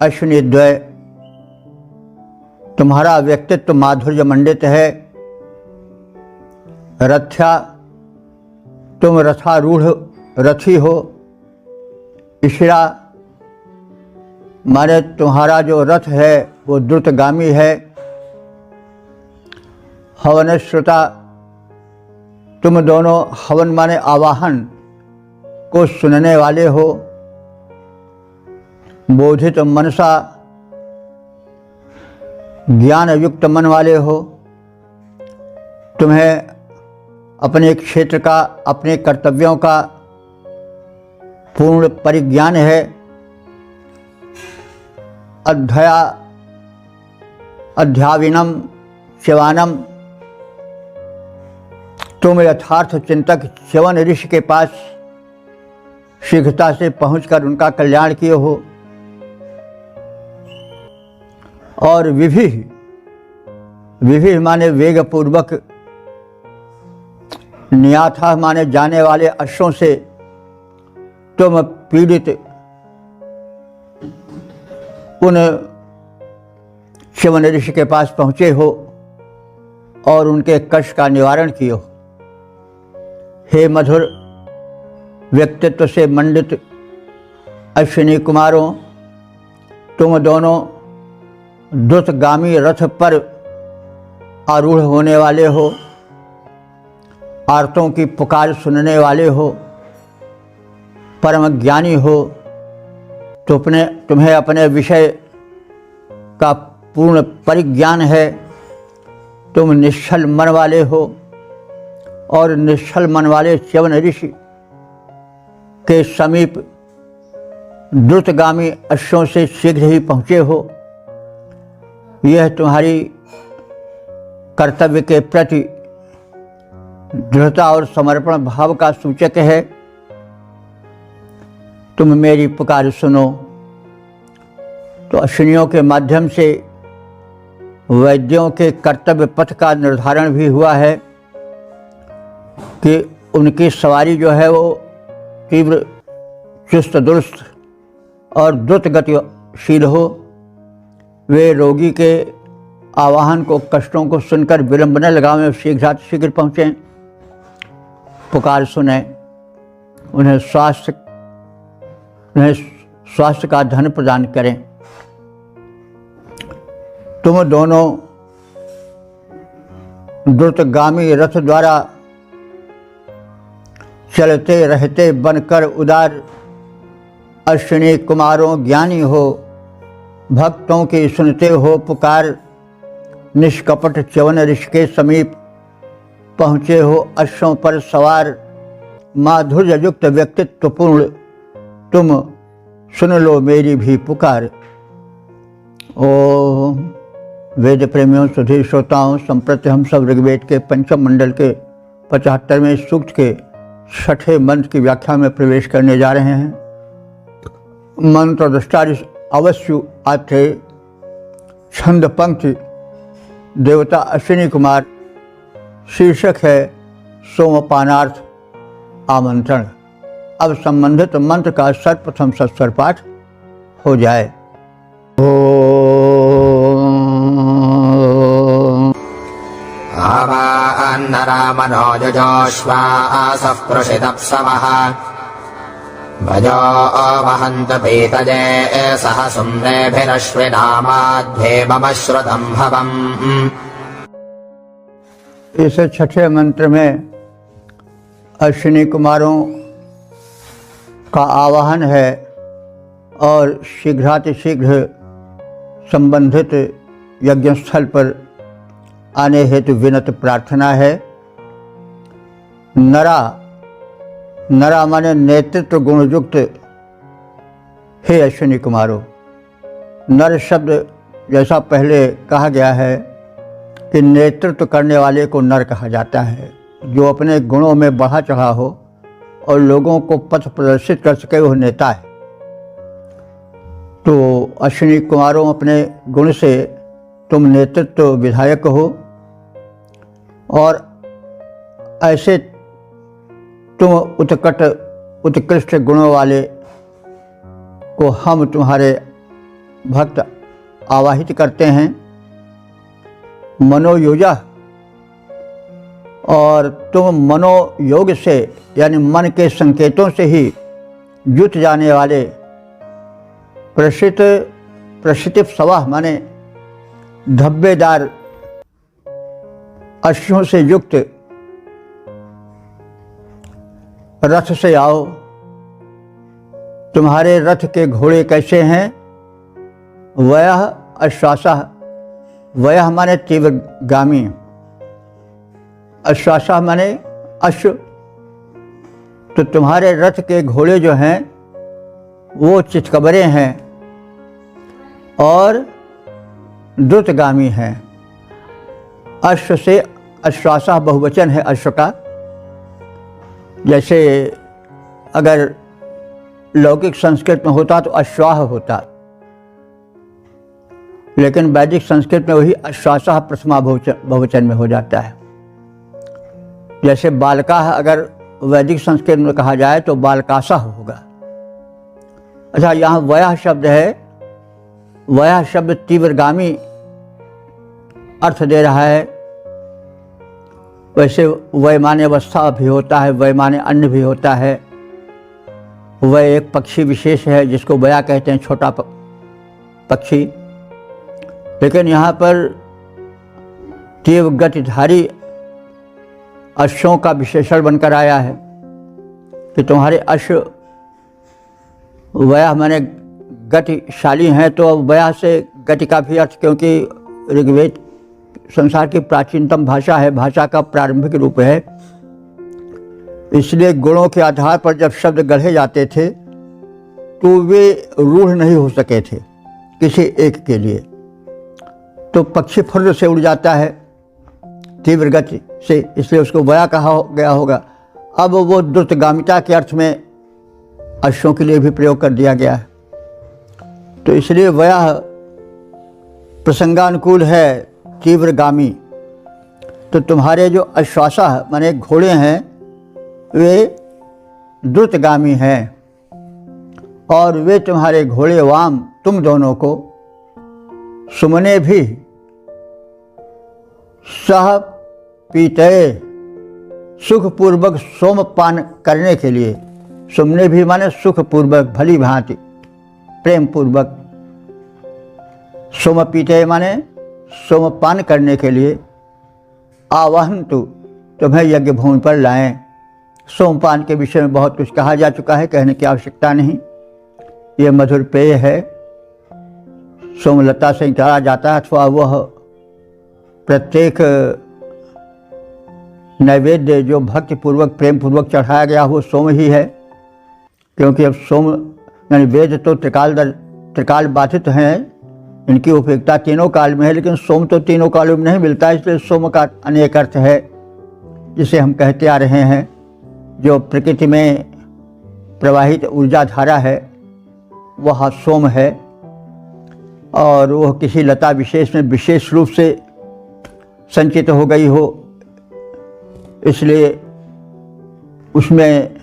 अश्विनी द्वय, तुम्हारा व्यक्तित्व माधुर्य मंडित है। रथ्या, तुम रथारूढ़ रथी हो। इशिरा माने तुम्हारा जो रथ है वो द्रुतगामी है। हवनश्रुता, तुम दोनों हवन माने आवाहन को सुनने वाले हो। बोधित मनसा, ज्ञान युक्त मन वाले हो। तुम्हें अपने क्षेत्र का, अपने कर्तव्यों का पूर्ण परिज्ञान है। अध्याविनम शिवानम, तुम यथार्थ चिंतक च्यवन ऋषि के पास शीघ्रता से पहुंचकर उनका कल्याण किए हो। और विभिः माने वेग पूर्वक, नियाथा माने जाने वाले अश्वों से तुम पीड़ित उन च्यवन ऋषि के पास पहुँचे हो और उनके कष्ट का निवारण किए हो। हे मधुर व्यक्तित्व से मंडित अश्विनी कुमारों, तुम दोनों द्रुतगामी रथ पर आरूढ़ होने वाले हो। आर्तों की पुकार सुनने वाले हो। परम ज्ञानी हो। तुम्हें अपने विषय का पूर्ण परिज्ञान है। तुम निश्चल मन वाले हो और निश्चल मन वाले च्यवन ऋषि के समीप द्रुतगामी अश्वों से शीघ्र ही पहुँचे हो। यह तुम्हारी कर्तव्य के प्रति दृढ़ता और समर्पण भाव का सूचक है। तुम मेरी पुकार सुनो। तो अश्विनियों के माध्यम से वैद्यों के कर्तव्य पथ का निर्धारण भी हुआ है कि उनकी सवारी जो है वो तीव्र, चुस्त दुरुस्त और द्रुत गतिशील हो। वे रोगी के आवाहन को, कष्टों को सुनकर विलंब न लगावें, शीघ्र पहुँचें, पुकार सुने, उन्हें स्वास्थ्य का धन प्रदान करें। तुम दोनों द्रुतगामी रथ द्वारा चलते रहते बनकर उदार अश्विनी कुमारों ज्ञानी हो। भक्तों की सुनते हो पुकार। निष्कपट च्यवन ऋषि के समीप पहुँचे हो। अश्वों पर सवार माधुर्य युक्त व्यक्तित्व पूर्ण तुम सुन लो मेरी भी पुकार। ओम। वेद प्रेमियों, सुधीर श्रोताओं, संप्रति हम सब ऋग्वेद के पंचम मंडल के 75वें सूक्त के 6ठे मंत्र की व्याख्या में प्रवेश करने जा रहे हैं। मंत्र दृष्टारि अवश्य आथे। छंद पंक्ति देवता अश्विनी कुमार। शीर्षक है सोमपानार्थ आमंत्रण। अब संबंधित मंत्र का सर्वप्रथम सस्वर पाठ हो जाए। आवान्नरामनोजुजोश्वासः पृषितप्सवः भजो वहन्त पीतजे सह सुम्नेभिरश्विनामाध्वेमश्रुतं भवम्। इस छठे मंत्र में अश्विनी कुमारों का आवाहन है और शीघ्रातिशीघ्र संबंधित यज्ञ स्थल पर आने हेतु विनत प्रार्थना है। नरा माने नेतृत्व गुणयुक्त हे अश्विनी कुमारों। नर शब्द जैसा पहले कहा गया है कि नेतृत्व करने वाले को नर कहा जाता है, जो अपने गुणों में बढ़ा चढ़ा हो और लोगों को पथ प्रदर्शित कर सके, वह नेता है। तो अश्विनी कुमारों, अपने गुण से तुम नेतृत्व विधायक हो और ऐसे तुम उत्कृष्ट गुणों वाले को हम तुम्हारे भक्त आवाहित करते हैं। मनोयोजा, और तुम मनोयोग से यानी मन के संकेतों से ही जुट जाने वाले प्रशित सवाह माने धब्बेदार अश्वों से युक्त रथ से आओ। तुम्हारे रथ के घोड़े कैसे हैं? वयः अश्वासः, वयः माने तीव्रगामी, अश्वासः माने अश्व। तो तुम्हारे रथ के घोड़े जो हैं वो चितकबरे हैं और द्रुतगामी हैं। अश्व से अश्वासः बहुवचन है अश्व का। जैसे अगर लौकिक संस्कृत में होता तो अश्वाह होता, लेकिन वैदिक संस्कृत में वही अश्वासः प्रथमा बहुवचन में हो जाता है। जैसे बालकाः अगर वैदिक संस्कृत में कहा जाए तो बालकासः होगा। अच्छा, यहाँ वयः शब्द है। वयः शब्द तीव्रगामी अर्थ दे रहा है। वैसे वय माने अवस्था भी होता है, वय माने अन्न भी होता है। वय एक पक्षी विशेष है जिसको वया कहते हैं, छोटा पक्षी। लेकिन यहाँ पर तीव्र गतिधारी अश्वों का विशेषण बनकर आया है कि तुम्हारे अश्व वया माने गतिशाली हैं। तो अब वया से गति का भी अर्थ, क्योंकि ऋग्वेद संसार की प्राचीनतम भाषा है, भाषा का प्रारंभिक रूप है, इसलिए गुणों के आधार पर जब शब्द गढ़े जाते थे तो वे रूढ़ नहीं हो सके थे किसी एक के लिए। तो पक्षी फुर्र से उड़ जाता है तीव्र गति से, इसलिए उसको वया कहा गया होगा। अब वो द्रुतगामिता के अर्थ में अश्वों के लिए भी प्रयोग कर दिया गया है। तो इसलिए वया प्रसंगानुकूल है, तीव्रगामी। तो तुम्हारे जो अश्वासः माने घोड़े हैं वे द्रुतगामी हैं और वे तुम्हारे घोड़े वाम तुम दोनों को सुमने भी सह पीतये सुखपूर्वक सोमपान करने के लिए। सुमने भी माने सुखपूर्वक, भली भांति, प्रेम पूर्वक। सोम पीतये माने सोमपान करने के लिए। आवाहन तो तुम्हें यज्ञ भूमि पर लाएं। सोमपान के विषय में बहुत कुछ कहा जा चुका है, कहने की आवश्यकता नहीं। ये मधुर पेय है, सोमलता से निकाला जाता है, अथवा वह प्रत्येक नैवेद्य जो भक्तिपूर्वक प्रेम पूर्वक चढ़ाया गया वो सोम ही है। क्योंकि अब सोम यानी वेद तो त्रिकाल बाधित हैं, इनकी उपयोगिता तीनों काल में है, लेकिन सोम तो तीनों कालों में नहीं मिलता, इसलिए सोम का अनेक अर्थ है जिसे हम कहते आ रहे हैं। जो प्रकृति में प्रवाहित ऊर्जा धारा है वह सोम है और वह किसी लता विशेष में विशेष रूप से संचित हो गई हो, इसलिए उसमें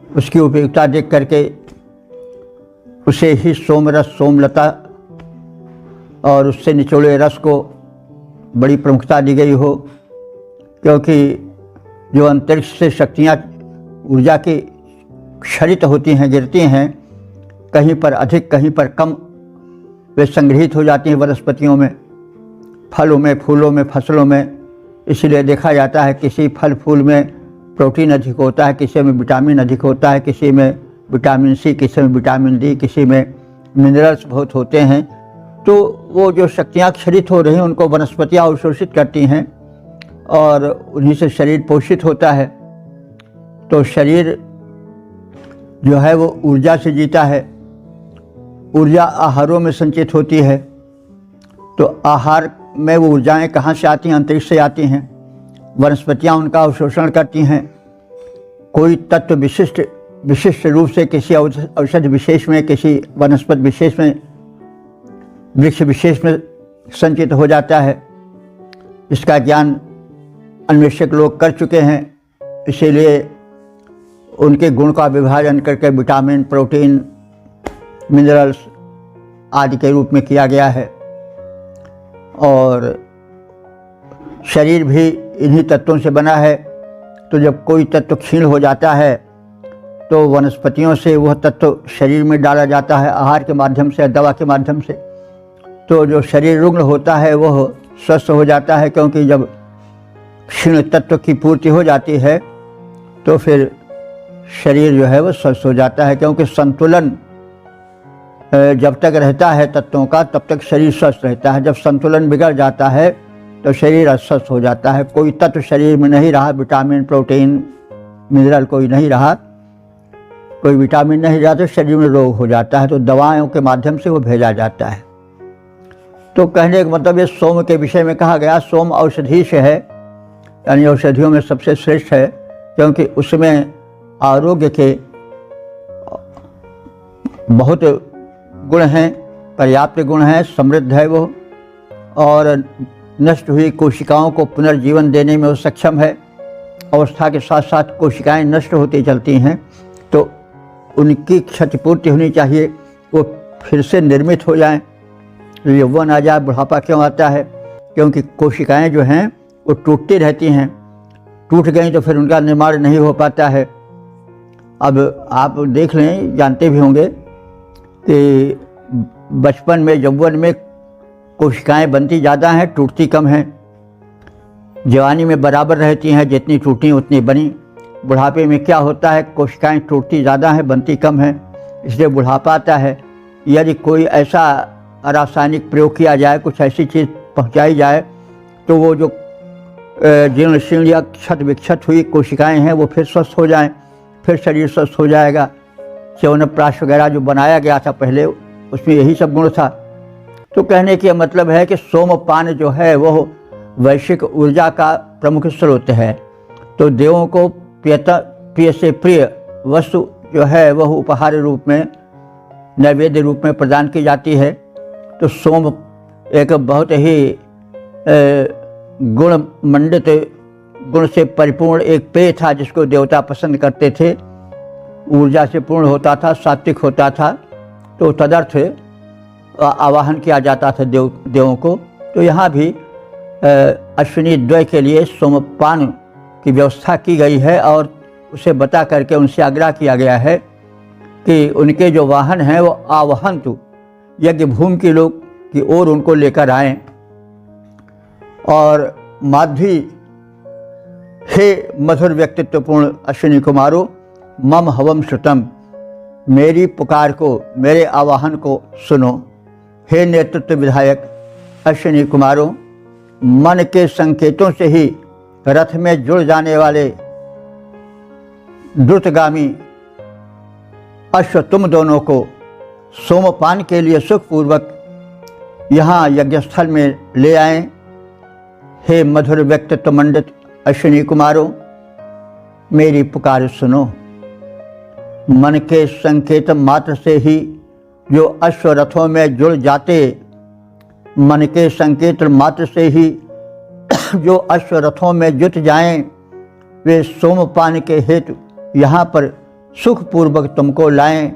उसकी उपयोगिता देख करके उसे ही सोमरस, सोमलता और उससे निचोड़े रस को बड़ी प्रमुखता दी गई हो। क्योंकि जो अंतरिक्ष से शक्तियाँ ऊर्जा की क्षरित होती हैं, गिरती हैं, कहीं पर अधिक कहीं पर कम वे संग्रहित हो जाती हैं वनस्पतियों में, फलों में, फूलों में, फसलों में। इसलिए देखा जाता है किसी फल फूल में प्रोटीन अधिक होता है, किसी में विटामिन अधिक होता है, किसी में विटामिन सी, किसी में विटामिन डी, किसी में मिनरल्स बहुत होते हैं। तो वो जो शक्तियाँ क्षरित हो रही हैं उनको वनस्पतियाँ अवशोषित करती हैं और उन्हीं से शरीर पोषित होता है। तो शरीर जो है वो ऊर्जा से जीता है। ऊर्जा आहारों में संचित होती है। तो आहार में वो ऊर्जाएं कहाँ से आती हैं? अंतरिक्ष से आती हैं। वनस्पतियाँ उनका अवशोषण करती हैं। कोई तत्व विशिष्ट रूप से किसी औषधि विशेष में, किसी वनस्पति विशेष में, वृक्ष विशेष में संचित हो जाता है। इसका ज्ञान अन्वेषक लोग कर चुके हैं, इसीलिए उनके गुण का विभाजन करके विटामिन, प्रोटीन, मिनरल्स आदि के रूप में किया गया है। और शरीर भी इन्हीं तत्वों से बना है। तो जब कोई तत्व क्षीण हो जाता है तो वनस्पतियों से वह तत्व शरीर में डाला जाता है, आहार के माध्यम से, दवा के माध्यम से। तो जो शरीर रुग्ण होता है वह स्वस्थ हो जाता है, क्योंकि जब क्षीण तत्व की पूर्ति हो जाती है तो फिर शरीर जो है वह स्वस्थ हो जाता है। क्योंकि संतुलन जब तक रहता है तत्वों का तब तक शरीर स्वस्थ रहता है। जब संतुलन बिगड़ जाता है तो शरीर अस्वस्थ हो जाता है। कोई तत्व शरीर में नहीं रहा, विटामिन, प्रोटीन, मिनरल कोई नहीं रहा, कोई विटामिन नहीं रहा, तो शरीर में रोग हो जाता है। तो दवाओं के माध्यम से वो भेजा जाता है। तो कहने का मतलब ये सोम के विषय में कहा गया, सोम औषधि से है, यानी औषधियों में सबसे श्रेष्ठ है, क्योंकि उसमें आरोग्य के बहुत गुण हैं, पर्याप्त गुण हैं, समृद्ध है वो, और नष्ट हुई कोशिकाओं को पुनर्जीवन देने में वो सक्षम है। अवस्था के साथ साथ कोशिकाएं नष्ट होती चलती हैं, तो उनकी क्षतिपूर्ति होनी चाहिए, वो फिर से निर्मित हो जाएं। यौवन आ जाए, बुढ़ापा क्यों आता है? क्योंकि कोशिकाएं जो हैं वो टूटती रहती हैं, टूट गई तो फिर उनका निर्माण नहीं हो पाता है। अब आप देख लें, जानते भी होंगे कि बचपन में, यौवन में कोशिकाएं बनती ज़्यादा हैं, टूटती कम हैं। जवानी में बराबर रहती हैं, जितनी टूटी उतनी बनी। बुढ़ापे में क्या होता है? कोशिकाएं टूटती ज़्यादा हैं, बनती कम हैं, इसलिए बुढ़ापा आता है। यदि कोई ऐसा रासायनिक प्रयोग किया जाए, कुछ ऐसी चीज़ पहुंचाई जाए, तो वो जो जीर्ण शीर्ण या क्षत विक्षत हुई कोशिकाएं हैं वो फिर स्वस्थ हो जाएं, फिर शरीर स्वस्थ हो जाएगा। च्यवनप्राश वगैरह जो बनाया गया था पहले, उसमें यही सब गुण था। तो कहने का मतलब है कि सोमपान जो है वह वैश्विक ऊर्जा का प्रमुख स्रोत है। तो देवों को प्रिय से प्रिय वस्तु जो है वह उपहार रूप में, नैवेद्य रूप में प्रदान की जाती है। तो सोम एक बहुत ही गुण मंडित, गुण से परिपूर्ण एक पेय था, जिसको देवता पसंद करते थे। ऊर्जा से पूर्ण होता था, सात्विक होता था, तो तदर्थ आवाहन किया जाता था देवों को। तो यहाँ भी अश्विनी द्वय के लिए सोमपान की व्यवस्था की गई है, और उसे बता करके उनसे आग्रह किया गया है कि उनके जो वाहन हैं वो आवहंतु, यज्ञ भूमि के लोग की ओर उनको लेकर आएं। और माध्वी, हे मधुर व्यक्तित्वपूर्ण अश्विनी कुमारों, मम हवम श्रुतम, मेरी पुकार को, मेरे आवाहन को सुनो। हे नेतृत्व विधायक अश्विनी कुमारों, मन के संकेतों से ही रथ में जुड़ जाने वाले द्रुतगामी अश्व तुम दोनों को सोमपान के लिए सुखपूर्वक यहाँ यज्ञस्थल में ले आएं। हे मधुर व्यक्तित्व मंडित अश्विनी कुमारों, मेरी पुकार सुनो। मन के संकेत मात्र से ही जो अश्व रथों में जुड़ जाते, मन के संकेत मात्र से ही जो अश्व रथों में जुट जाएं, वे सोमपान के हेतु यहाँ पर सुखपूर्वक तुमको लाएं।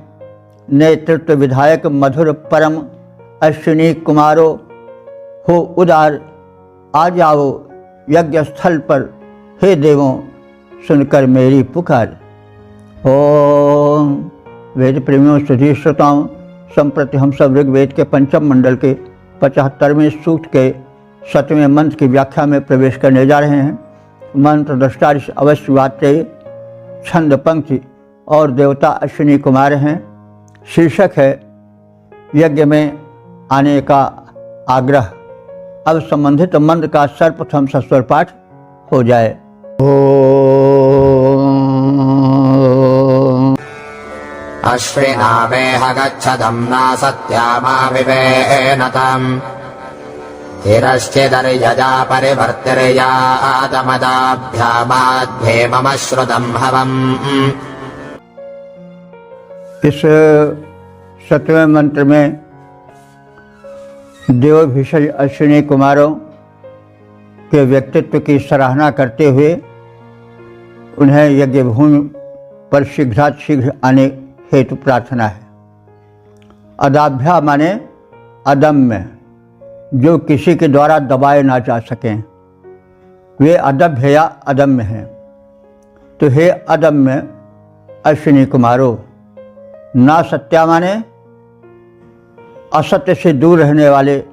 नेतृत्व विधायक मधुर परम अश्विनी कुमारों हो उदार, आ जाओ यज्ञ स्थल पर, हे देवों सुनकर मेरी पुकार। ओम। वेद प्रेमियों, सुधी श्रोताओं, संप्रति हम सब ऋग्वेद के पंचम मंडल के 75वें सूक्त के 7वें मंत्र की व्याख्या में प्रवेश करने जा रहे हैं। मंत्र दृष्टा ऋषि अवश्य वात्य, छंद पंक्ति और देवता अश्विनी कुमार हैं। शीर्षक है यज्ञ में आने का आग्रह। अब संबंधित मंत्र का सर्वप्रथम सस्वर पाठ हो जाए। अश्विनावेह गच्छदं नासत्यामाविवेनतम् तिरश्चिदर्यजा परिवर्तिर्यातमदाभ्यामाध्ये मम श्रुतं हवम्। इस 7वें मंत्र में देव भिषज अश्विनी कुमारों के व्यक्तित्व की सराहना करते हुए उन्हें यज्ञ भूमि पर शीघ्रातिशीघ्र आने हेतु प्रार्थना है। अदाभ्या माने अदम्य, जो किसी के द्वारा दबाए ना जा सकें, वे अदभ्य या अदम्य हैं। तो हे अदम्य अश्विनी कुमारों, ना सत्या माने असत्य से दूर रहने वाले,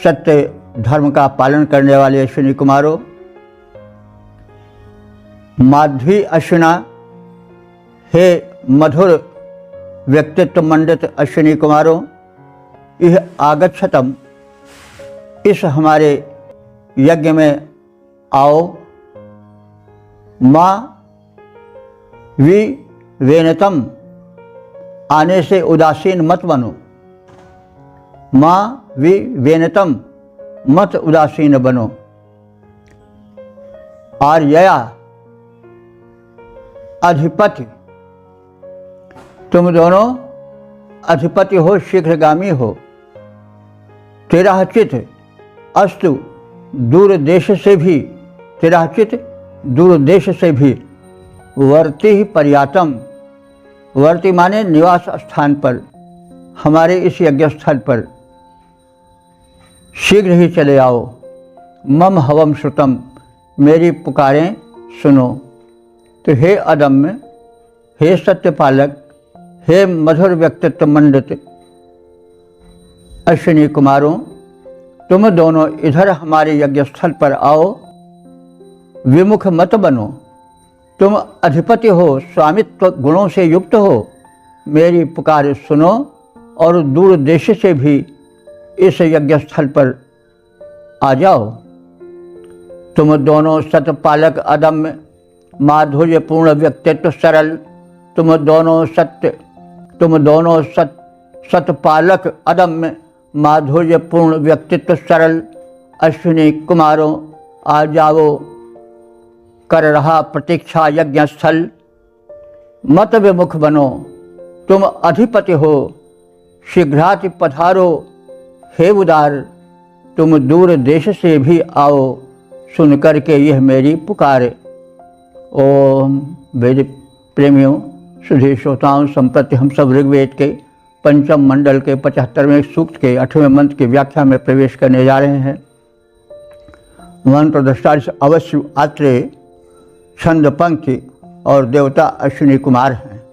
सत्य धर्म का पालन करने वाले अश्विनी कुमारों। माध्वी अश्विना, हे मधुर व्यक्तित्व मंडित अश्विनी कुमारों, यह आगच्छतम, इस हमारे यज्ञ में आओ। माँ वि वेनतम, आने से उदासीन मत बनो। माँ वि वेनतम, मत उदासीन बनो। आर्यया, अधिपति, तुम दोनों अधिपति हो, शीघ्रगामी हो। तेरा चित अस्तु, दूर देश से भी, तेरा चित दूर देश से भी। वर्ति ही पर्यातम, वर्ति माने निवास स्थान पर, हमारे इस यज्ञ स्थल पर शीघ्र ही चले आओ। मम हवम श्रुतम, मेरी पुकारें सुनो। तो हे अदम्य, हे सत्यपालक, हे मधुर व्यक्तित्व मंडित अश्विनी कुमारों, तुम दोनों इधर हमारे यज्ञ स्थल पर आओ। विमुख मत बनो, तुम अधिपति हो, स्वामित्व गुणों से युक्त हो। मेरी पुकार सुनो और दूर देश से भी इस यज्ञ स्थल पर आ जाओ। तुम दोनों सतपालक अदम्य, माधुर्यपूर्ण व्यक्तित्व सरल, तुम दोनों सतपालक अदम्य, माधुर्यपूर्ण व्यक्तित्व सरल अश्विनी कुमारों, आ जाओ। कर रहा प्रतीक्षा यज्ञ स्थल, मत विमुख बनो, तुम अधिपति हो, शीघ्राति पधारो। हे उदार, तुम दूर देश से भी आओ, सुनकर के यह मेरी पुकार। ओम। वेद प्रेमियों, सुधीर श्रोताओं, संप्रति हम सब ऋग्वेद के पंचम मंडल के 75वें सूक्त के 8वें मंत्र की व्याख्या में प्रवेश करने जा रहे हैं। मंत्र दृष्टा अवश्य आत्रेय, छंद पंक्ति और देवता अश्विनी कुमार हैं।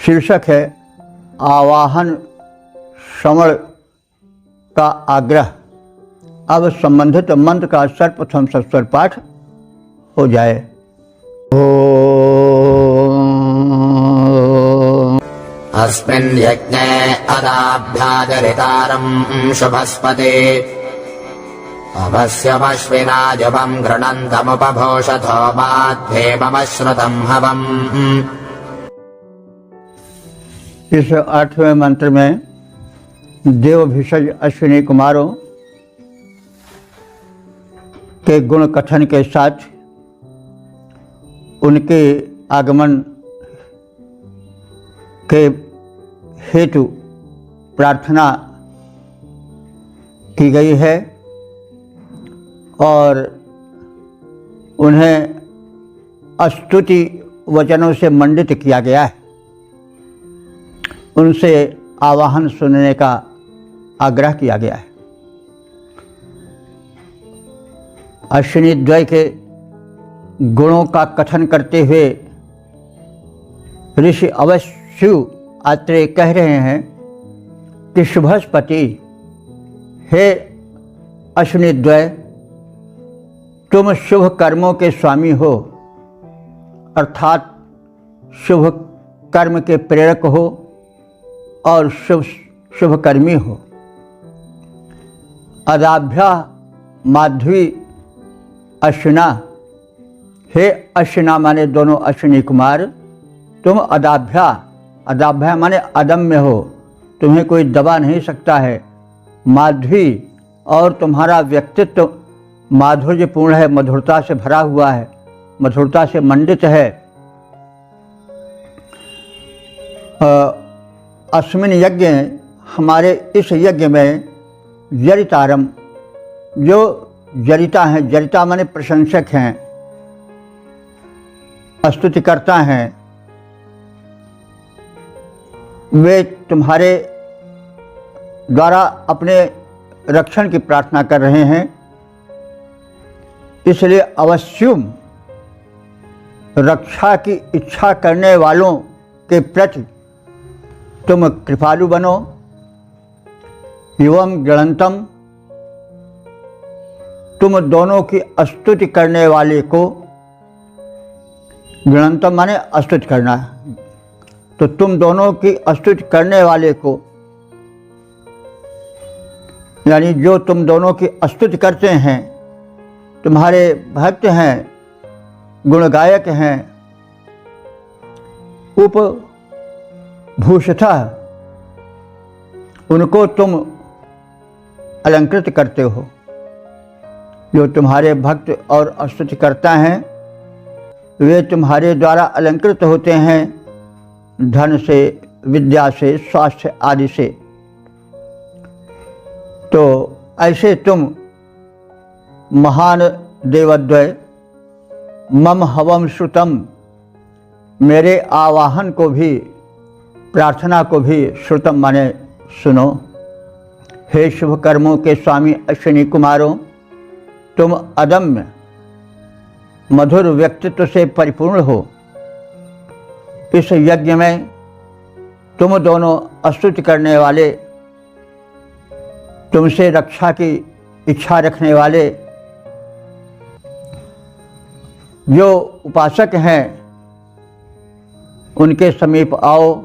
शीर्षक है आवाहन श्रवण का आग्रह। अब संबंधित मंत्र का सर्वप्रथम सस्वर पाठ हो जाए। अस्मिन् यज्ञे अदाभ्याजरितारम् शुभस्पते अवश्यमश्विना जुवम् गृणन्तमुपभोषथो माध्ये मम श्रुतं हवम्। इस 8वें मंत्र में देव भिषज अश्विनी कुमारों के गुण कथन के साथ उनके आगमन के हेतु प्रार्थना की गई है और उन्हें स्तुति वचनों से मंडित किया गया है। उनसे आवाहन सुनने का आग्रह किया गया है। अश्विनी द्वय के गुणों का कथन करते हुए ऋषि अवश्य आत्रेय कह रहे हैं कि शुभस्पति, हे अश्विनी द्वय, तुम शुभ कर्मों के स्वामी हो, अर्थात शुभ कर्म के प्रेरक हो और शुभकर्मी हो। अदाभ्या माध्वी अश्विना, हे अश्विना माने दोनों अश्विनी कुमार, तुम अदाभ्या, अदाभ्या माने अदम्य हो, तुम्हें कोई दबा नहीं सकता है। माध्वी, और तुम्हारा व्यक्तित्व माधुर्यपूर्ण है, मधुरता से भरा हुआ है, मधुरता से मंडित है। अस्मिन यज्ञ, हमारे इस यज्ञ में जरितारम, जो जरिता हैं, जरिता माने प्रशंसक हैं, स्तुतिकर्ता हैं, वे तुम्हारे द्वारा अपने रक्षण की प्रार्थना कर रहे हैं। इसलिए अवश्यम रक्षा की इच्छा करने वालों के प्रति तुम कृपालु बनो। एवं गणंतम, तुम दोनों की स्तुति करने वाले को, गणंतम माने स्तुति करना, तो तुम दोनों की स्तुति करने वाले को, यानी जो तुम दोनों की स्तुति करते हैं, तुम्हारे भक्त हैं, गुणगायक हैं, उपभूषितः, उनको तुम अलंकृत करते हो। जो तुम्हारे भक्त और स्तुति करता हैं, वे तुम्हारे द्वारा अलंकृत होते हैं, धन से, विद्या से, स्वास्थ्य आदि से। तो ऐसे तुम महान देवद्वय, मम हवम श्रुतम, मेरे आवाहन को भी, प्रार्थना को भी, श्रुतम माने सुनो। हे शुभ कर्मों के स्वामी अश्विनी कुमारों, तुम अदम्य मधुर व्यक्तित्व से परिपूर्ण हो। इस यज्ञ में तुम दोनों स्तुति करने वाले, तुमसे रक्षा की इच्छा रखने वाले जो उपासक हैं, उनके समीप आओ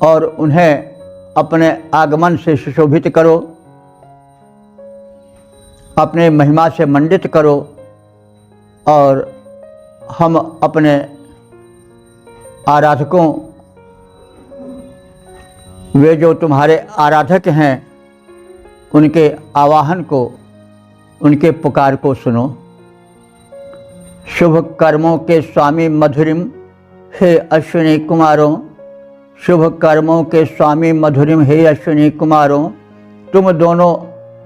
और उन्हें अपने आगमन से सुशोभित करो, अपने महिमा से मंडित करो, और हम अपने आराधकों, वे जो तुम्हारे आराधक हैं, उनके आवाहन को, उनके पुकार को सुनो। शुभ कर्मों के स्वामी मधुरिम, हे अश्विनी कुमारों, शुभ कर्मों के स्वामी मधुरिम, हे अश्विनी कुमारों, तुम दोनों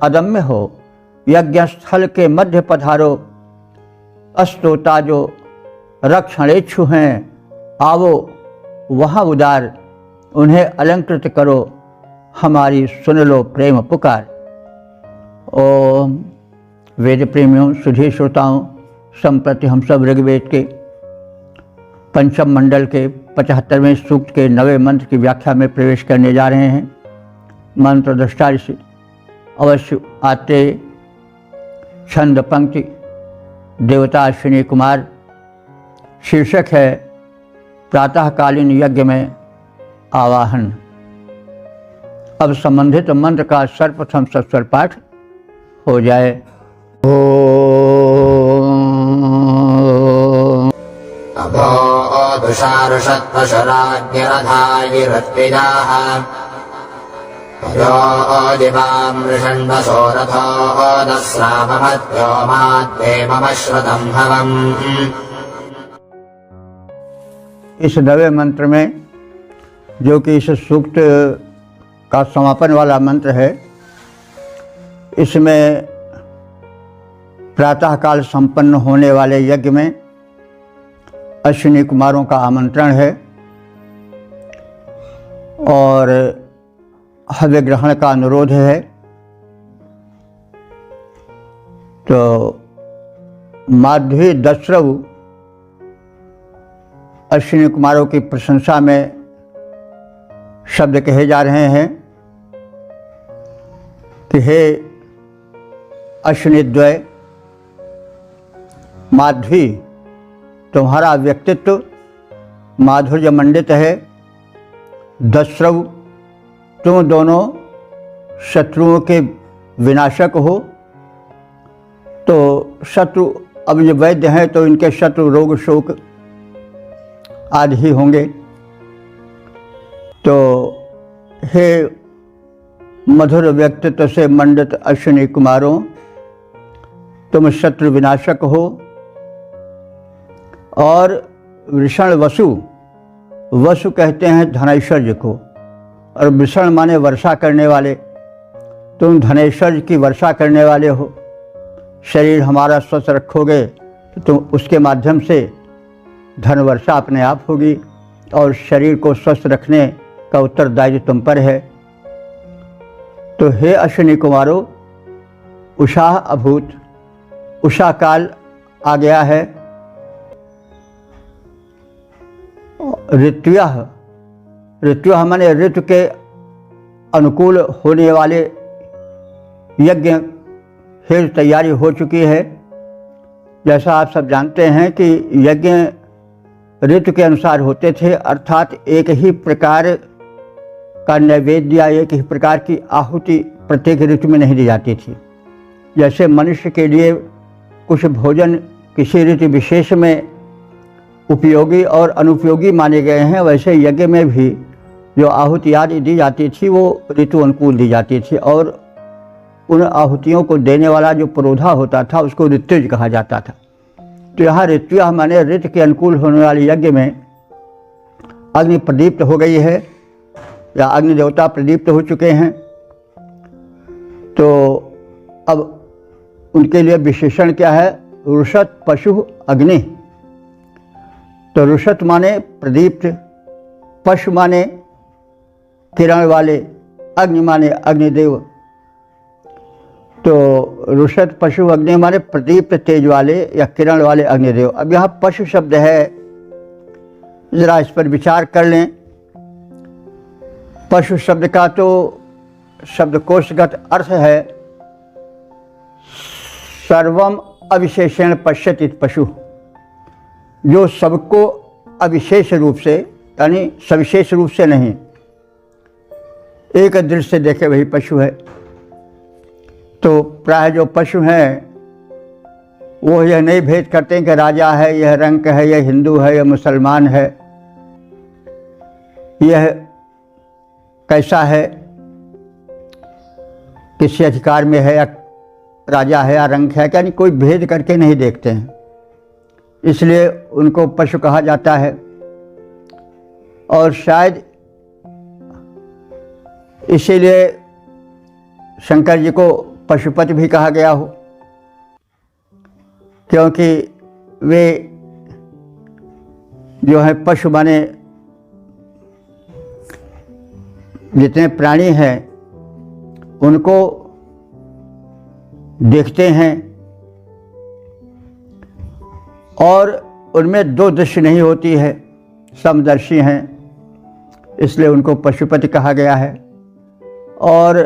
अदम्य हो। यज्ञ स्थल के मध्य पधारो, अस्तोता जो रक्षणेच्छु हैं, आवो वहाँ उदार, उन्हें अलंकृत करो, हमारी सुन लो प्रेम पुकार। ओम वेद प्रेमियों, सुधी श्रोताओं, संप्रति हम सब ऋग्वेद के पंचम मंडल के 75वें सूक्त के 9वें मंत्र की व्याख्या में प्रवेश करने जा रहे हैं। मंत्र दृष्टा ऋषि अवश्य आते छंद पंक्ति देवता अश्विनी कुमार। शीर्षक है प्रातःकालीन यज्ञ में आवाहन। अब संबंधित मंत्र का सर्वप्रथम सस्वर पाठ हो जाए। अभोदुषारुषत्वशराज्ञरथागिरत्विजाः दिवामृषण्वसो रथोदस्रावमद्व्योमाद्देवमश्रुतं हवम्। इस 9वें मंत्र में, जो कि इस सूक्त का समापन वाला मंत्र है, इसमें प्रातःकाल संपन्न होने वाले यज्ञ में अश्विनी कुमारों का आमंत्रण है और हव्य ग्रहण का अनुरोध है। तो माध्वी दस्रव अश्विनी कुमारों की प्रशंसा में शब्द कहे जा रहे हैं कि हे अश्विनीद्वय, माध्वी तुम्हारा व्यक्तित्व माधुर्य मंडित है। दस्रव तुम दोनों शत्रुओं के विनाशक हो। तो शत्रु अब ये वैद्य हैं तो इनके शत्रु रोग शोक आदि ही होंगे। तो हे मधुर व्यक्तित्व से मंडित अश्विनी कुमारों, तुम शत्रु विनाशक हो। और वृषण वसु, वसु कहते हैं धनैश्वर्य को, और वृषण माने वर्षा करने वाले। तुम धनैश्वर्य की वर्षा करने वाले हो। शरीर हमारा स्वस्थ रखोगे तो तुम उसके माध्यम से धन वर्षा अपने आप होगी, और शरीर को स्वस्थ रखने का उत्तरदायित्व तुम पर है। तो हे अश्विनी कुमारों, उषा अभूत, उषा काल आ गया है। ऋत्व्यः, ऋत्व्यः माने ऋतु के अनुकूल होने वाले यज्ञ हेतु तैयारी हो चुकी है। जैसा आप सब जानते हैं कि यज्ञ ऋतु के अनुसार होते थे, अर्थात एक ही प्रकार का नैवेद्य या एक ही प्रकार की आहुति प्रत्येक ऋतु में नहीं दी जाती थी। जैसे मनुष्य के लिए कुछ भोजन किसी ऋतु विशेष में उपयोगी और अनुपयोगी माने गए हैं, वैसे यज्ञ में भी जो आहुति आदि दी जाती थी वो ऋतु अनुकूल दी जाती थी, और उन आहुतियों को देने वाला जो पुरोधा होता था उसको ऋत्विज कहा जाता था। तो यहाँ ऋत्व्यः माने ऋतु के अनुकूल होने वाले यज्ञ में अग्नि प्रदीप्त हो गई है, या अग्नि देवता प्रदीप्त हो चुके हैं। तो अब उनके लिए विशेषण क्या है? रुषत पशु अग्नि। तो रुषत माने प्रदीप्त, पशु माने किरण वाले, अग्नि माने अग्निदेव। तो रुषत पशु अग्नि माने प्रदीप्त तेज वाले या किरण वाले अग्निदेव। अब यहाँ पशु शब्द है, जरा इस पर विचार कर लें। पशु शब्द का तो शब्दकोशगत अर्थ है सर्वम अविशेषण पश्यति पशु, जो सबको अविशेष रूप से, यानी सविशेष रूप से नहीं, एक दृष्टि से देखे वही पशु है। तो प्राय जो पशु हैं वो यह नहीं भेद करते हैं कि राजा है, यह रंक है, यह हिंदू है, यह मुसलमान है, यह कैसा है, किसी अधिकार में है, या राजा है या रंक है, यानी कोई भेद करके नहीं देखते हैं, इसलिए उनको पशु कहा जाता है। और शायद इसीलिए शंकर जी को पशुपति भी कहा गया हो, क्योंकि वे जो है पशु माने जितने प्राणी हैं उनको देखते हैं, और उनमें दो दृष्टि नहीं होती है, समदर्शी हैं, इसलिए उनको पशुपति कहा गया है। और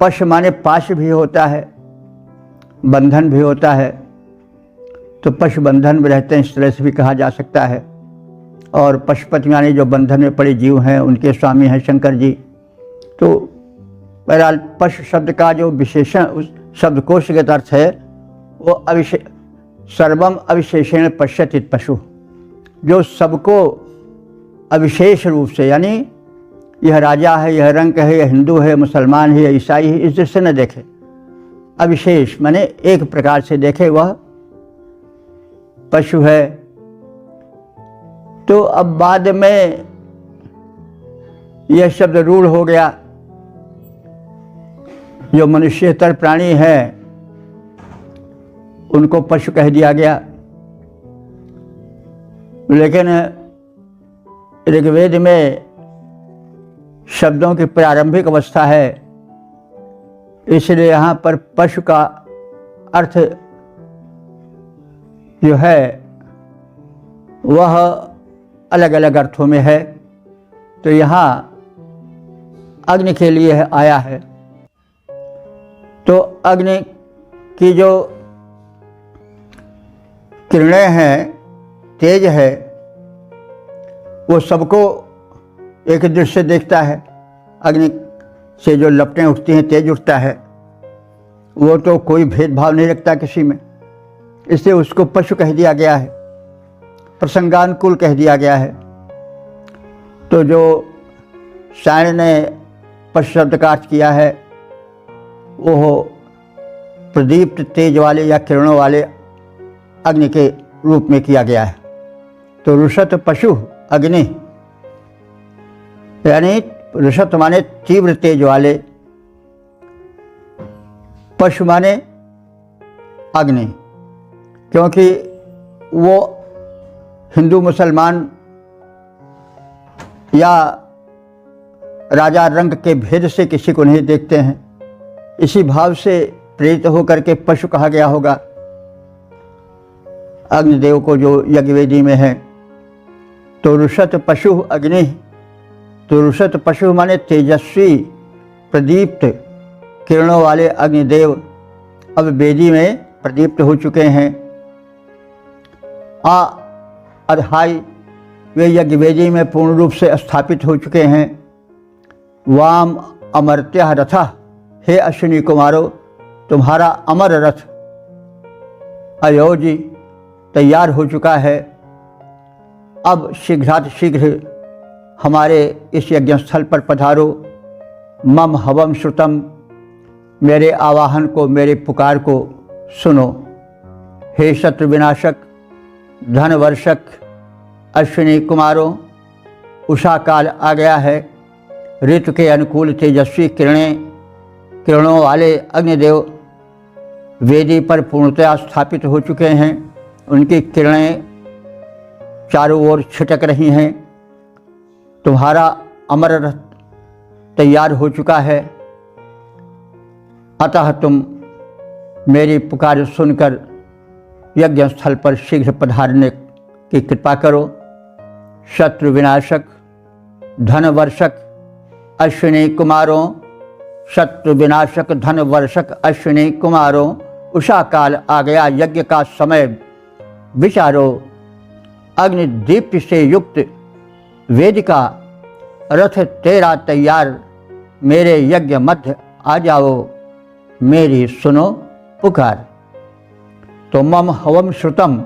पशु माने पाश भी होता है, बंधन भी होता है, तो पशु बंधन में रहते हैं, इस तरह से भी कहा जा सकता है। और पशुपति माने जो बंधन में पड़े जीव हैं, उनके स्वामी हैं शंकर जी। तो बहरहाल पशु शब्द का जो विशेषण शब्दकोशगत अर्थ है वो सर्वम अविशेषण पश्यति पशु, जो सबको अविशेष रूप से, यानी यह राजा है, यह रंक है, यह हिंदू है, मुसलमान है, यह ईसाई है, इस दृष्टि से न देखे, अविशेष माने एक प्रकार से देखे, वह पशु है। तो अब बाद में यह शब्द रूढ़ हो गया, जो मनुष्यतर प्राणी है उनको पशु कह दिया गया। लेकिन ऋग्वेद में शब्दों की प्रारंभिक अवस्था है, इसलिए यहाँ पर पशु का अर्थ जो है वह अलग अलग अर्थों में है। तो यहाँ अग्नि के लिए आया है। तो अग्नि की जो किरणें हैं, तेज है, वो सबको एक दृष्टि से देखता है। अग्नि से जो लपटें उठती हैं, तेज उठता है, वो तो कोई भेदभाव नहीं रखता किसी में, इसलिए उसको पशु कह दिया गया है, प्रसंगानुकूल कह दिया गया है। तो जो सायण ने पशु शब्द का अर्थ किया है, वो प्रदीप्त तेज वाले या किरणों वाले अग्नि के रूप में किया गया है। तो रुषत पशु अग्नि, यानी रुषत माने तीव्र तेज वाले, पशु माने अग्नि, क्योंकि वो हिंदू मुसलमान या राजा रंग के भेद से किसी को नहीं देखते हैं, इसी भाव से प्रेरित होकर के पशु कहा गया होगा अग्निदेव को जो यज्ञवेदी में है। तो रुषत पशु अग्नि, तो रुषत पशु माने तेजस्वी प्रदीप्त किरणों वाले अग्निदेव अब वेदी में प्रदीप्त हो चुके हैं। अधाई, वे यज्ञवेदी में पूर्ण रूप से स्थापित हो चुके हैं। वाम अमर्त्य रथा, हे अश्विनी कुमारों, तुम्हारा अमर रथ अयोजी तैयार हो चुका है। अब शीघ्रातिशीघ्र हमारे इस यज्ञ स्थल पर पधारो। मम हवम श्रुतम, मेरे आवाहन को, मेरे पुकार को सुनो। हे शत्रु विनाशक, धन वर्षक अश्विनी कुमारों, उषा काल आ गया है। ऋतु के अनुकूल तेजस्वी किरणों वाले अग्निदेव वेदी पर पूर्णतया स्थापित हो चुके हैं। उनकी किरणें चारों ओर छिटक रही हैं। तुम्हारा अमर रथ तैयार हो चुका है, अतः तुम मेरी पुकार सुनकर यज्ञ स्थल पर शीघ्र पधारने की कृपा करो। शत्रु विनाशक, धन वर्षक अश्विनी कुमारों, शत्रु विनाशक धन वर्षक अश्विनी कुमारों, उषा काल आ गया, यज्ञ का समय विचारो। अग्नि दीप्ति से युक्त वेदिका रथ तेरा तैयार, मेरे यज्ञ मध्य आ जाओ, मेरी सुनो पुकार। तो मम हवम श्रुतम,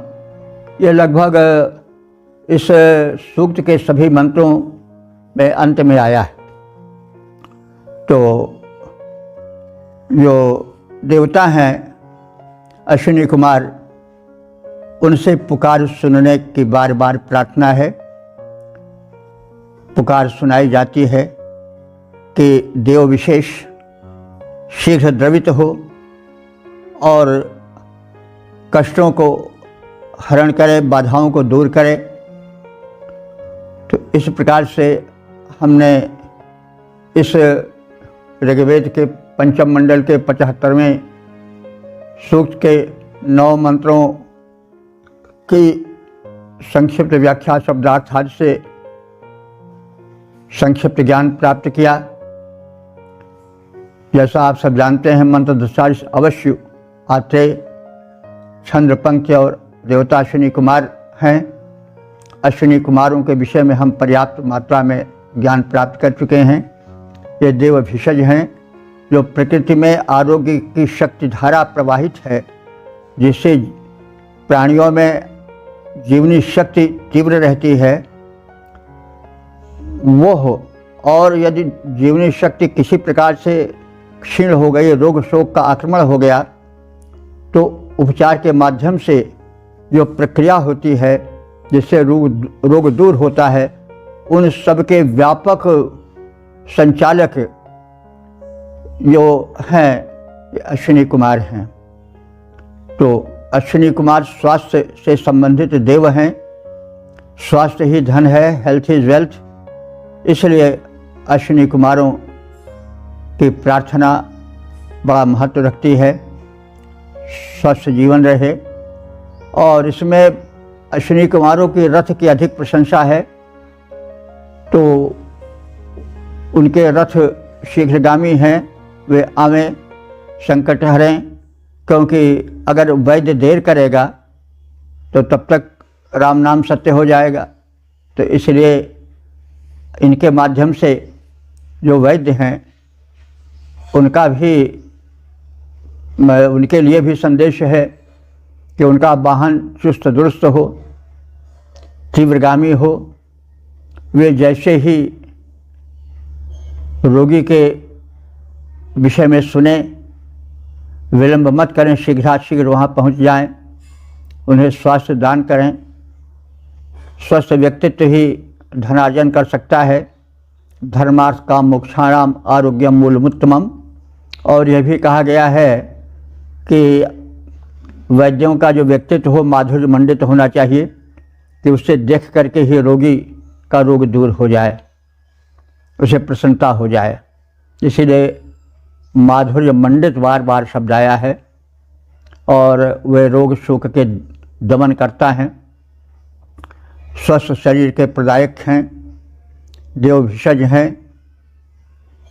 ये लगभग इस सूक्त के सभी मंत्रों में अंत में आया है। तो जो देवता हैं अश्विनी कुमार, उनसे पुकार सुनने की बार बार प्रार्थना है। पुकार सुनाई जाती है कि देव विशेष शीघ्र द्रवित हो और कष्टों को हरण करे, बाधाओं को दूर करे। तो इस प्रकार से हमने इस ऋग्वेद के पंचम मंडल के 75वें सूक्त के 9 मंत्रों की संक्षिप्त व्याख्या शब्दार्थ आदि से संक्षिप्त ज्ञान प्राप्त किया। जैसा आप सब जानते हैं, मंत्र दशारिश अवश्य आते छंद्र पंक्ति और देवता अश्विनी कुमार हैं। अश्विनी कुमारों के विषय में हम पर्याप्त मात्रा में ज्ञान प्राप्त कर चुके हैं। ये देव भिषज हैं जो प्रकृति में आरोग्य की शक्ति धारा प्रवाहित है, जिससे प्राणियों में जीवनी शक्ति तीव्र रहती है। वो हो, और यदि जीवनी शक्ति किसी प्रकार से क्षीण हो गई, रोग शोक का आक्रमण हो गया, तो उपचार के माध्यम से जो प्रक्रिया होती है जिससे रोग दूर होता है, उन सब के व्यापक संचालक जो हैं अश्विनी कुमार हैं। तो अश्विनी कुमार स्वास्थ्य से संबंधित देव हैं। स्वास्थ्य ही धन है, हेल्थ इज वेल्थ। इसलिए अश्विनी कुमारों की प्रार्थना बड़ा महत्व रखती है, स्वस्थ जीवन रहे। और इसमें अश्विनी कुमारों की रथ की अधिक प्रशंसा है। तो उनके रथ शीघ्रगामी हैं, वे आवें, संकट हरें, क्योंकि अगर वैद्य देर करेगा तो तब तक राम नाम सत्य हो जाएगा। तो इसलिए इनके माध्यम से जो वैद्य हैं उनका भी, उनके लिए भी संदेश है कि उनका वाहन चुस्त दुरुस्त हो, तीव्रगामी हो। वे जैसे ही रोगी के विषय में सुने, विलंब मत करें, शीघ्राशीघ्र वहाँ पहुँच जाएं, उन्हें स्वास्थ्य दान करें। स्वस्थ व्यक्तित्व ही धनार्जन कर सकता है। धर्मार्थ काम मोक्षाणाम आरोग्यम मूलमुत्तमम। और यह भी कहा गया है कि वैद्यों का जो व्यक्तित्व हो माधुर्य मंडित होना चाहिए, कि उससे देख करके ही रोगी का रोग दूर हो जाए, उसे प्रसन्नता हो जाए। इसीलिए माधुर्य मंडित बार बार शब्द आया है। और वे रोग शोक के दमन करता है, स्वस्थ शरीर के प्रदायक हैं, देव भिषज हैं,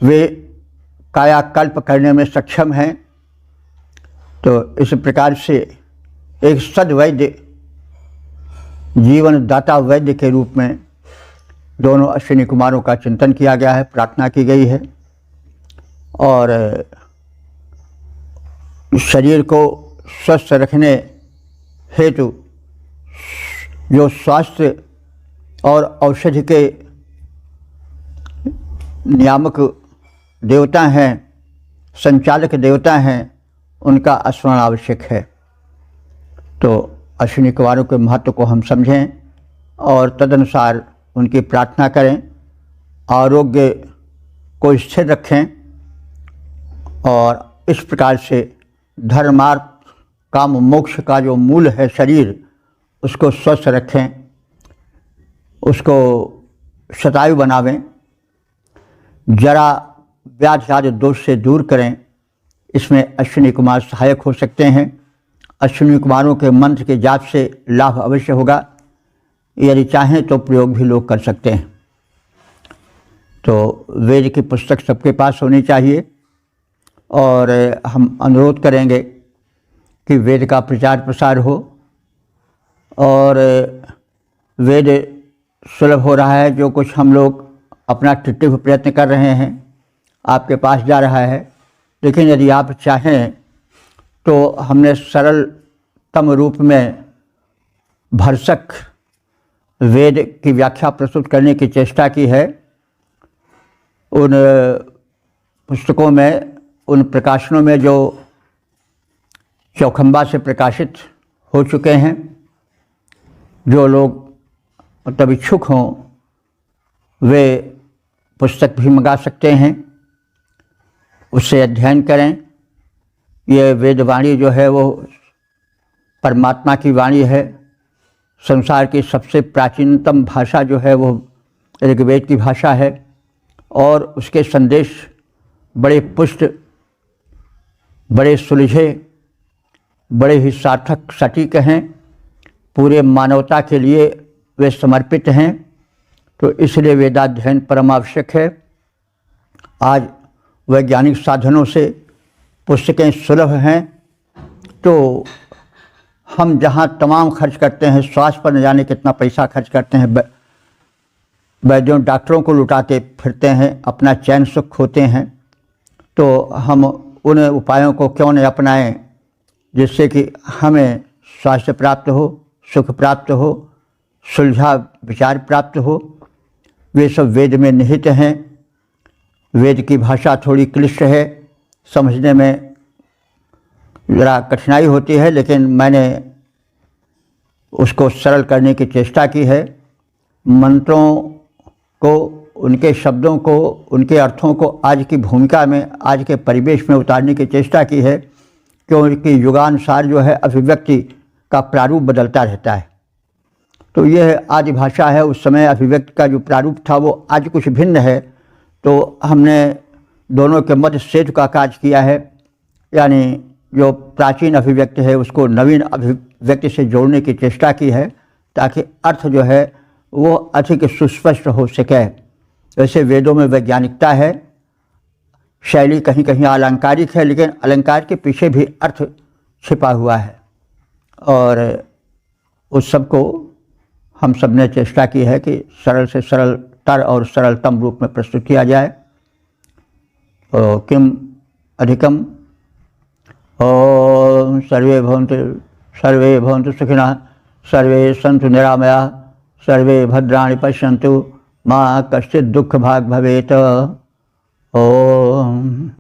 वे कायाकल्प करने में सक्षम हैं। तो इस प्रकार से एक सद्वैद्य, जीवन दाता वैद्य के रूप में दोनों अश्विनी कुमारों का चिंतन किया गया है, प्रार्थना की गई है। और शरीर को स्वस्थ रखने हेतु जो स्वास्थ्य और औषधि के नियामक देवता हैं, संचालक देवता हैं, उनका स्मरण आवश्यक है। तो अश्विनी कुमारों के महत्व को हम समझें और तदनुसार उनकी प्रार्थना करें, आरोग्य को स्थिर रखें और इस प्रकार से धर्मार्थ काम मोक्ष का जो मूल है शरीर, उसको स्वस्थ रखें, उसको शतायु बनावें, जरा व्याधि आदि दोष से दूर करें। इसमें अश्विनी कुमार सहायक हो सकते हैं। अश्विनी कुमारों के मंत्र के जाप से लाभ अवश्य होगा। यदि चाहें तो प्रयोग भी लोग कर सकते हैं। तो वेद की पुस्तक सबके पास होनी चाहिए और हम अनुरोध करेंगे कि वेद का प्रचार प्रसार हो। और वेद सुलभ हो रहा है, जो कुछ हम लोग अपना टिट्टिव प्रयत्न कर रहे हैं आपके पास जा रहा है। लेकिन यदि आप चाहें तो हमने सरलतम रूप में भरसक वेद की व्याख्या प्रस्तुत करने की चेष्टा की है। उन पुस्तकों में, उन प्रकाशनों में जो चौखंबा से प्रकाशित हो चुके हैं, जो लोग मतलब इच्छुक हों वे पुस्तक भी मंगा सकते हैं, उससे अध्ययन करें। ये वेदवाणी जो है वो परमात्मा की वाणी है। संसार की सबसे प्राचीनतम भाषा जो है वो ऋग्वेद की भाषा है और उसके संदेश बड़े पुष्ट, बड़े सुलझे, बड़े ही सार्थक सटीक हैं, पूरे मानवता के लिए वे समर्पित हैं। तो इसलिए वेदाध्ययन परम आवश्यक है। आज वैज्ञानिक साधनों से पुस्तकें सुलभ हैं, तो हम जहाँ तमाम खर्च करते हैं, स्वास्थ्य पर न जाने कितना पैसा खर्च करते हैं, वैद्यों डॉक्टरों को लुटाते फिरते हैं, अपना चैन सुख खोते हैं। तो हम उन उपायों को क्यों न अपनाएं जिससे कि हमें स्वास्थ्य प्राप्त हो, सुख प्राप्त हो, सुलझा विचार प्राप्त हो। वे सब वेद में निहित हैं। वेद की भाषा थोड़ी क्लिष्ट है, समझने में ज़रा कठिनाई होती है, लेकिन मैंने उसको सरल करने की चेष्टा की है। मंत्रों को, उनके शब्दों को, उनके अर्थों को आज की भूमिका में, आज के परिवेश में उतारने की चेष्टा की है, क्योंकि युगानुसार जो है अभिव्यक्ति का प्रारूप बदलता रहता है। तो यह आदि भाषा है, उस समय अभिव्यक्ति का जो प्रारूप था वो आज कुछ भिन्न है। तो हमने दोनों के मध्य सेतु का कार्य किया है, यानी जो प्राचीन अभिव्यक्ति है उसको नवीन अभिव्यक्ति से जोड़ने की चेष्टा की है, ताकि अर्थ जो है वो अधिक सुस्पष्ट हो सके। वैसे वेदों में वैज्ञानिकता है, शैली कहीं कहीं अलंकारिक है, लेकिन अलंकार के पीछे भी अर्थ छिपा हुआ है और उस सब को हम सब ने चेष्टा की है कि सरल से सरलतर और सरलतम रूप में प्रस्तुत किया जाए। तो किम अधिकम। ओम सर्वे भवन्तु सुखिनः, सर्वे सन्तु निरामयाः, सर्वे भद्राणि पश्यन्तु, मा कश्चित् दुःखभाग् भवेत्। ओम।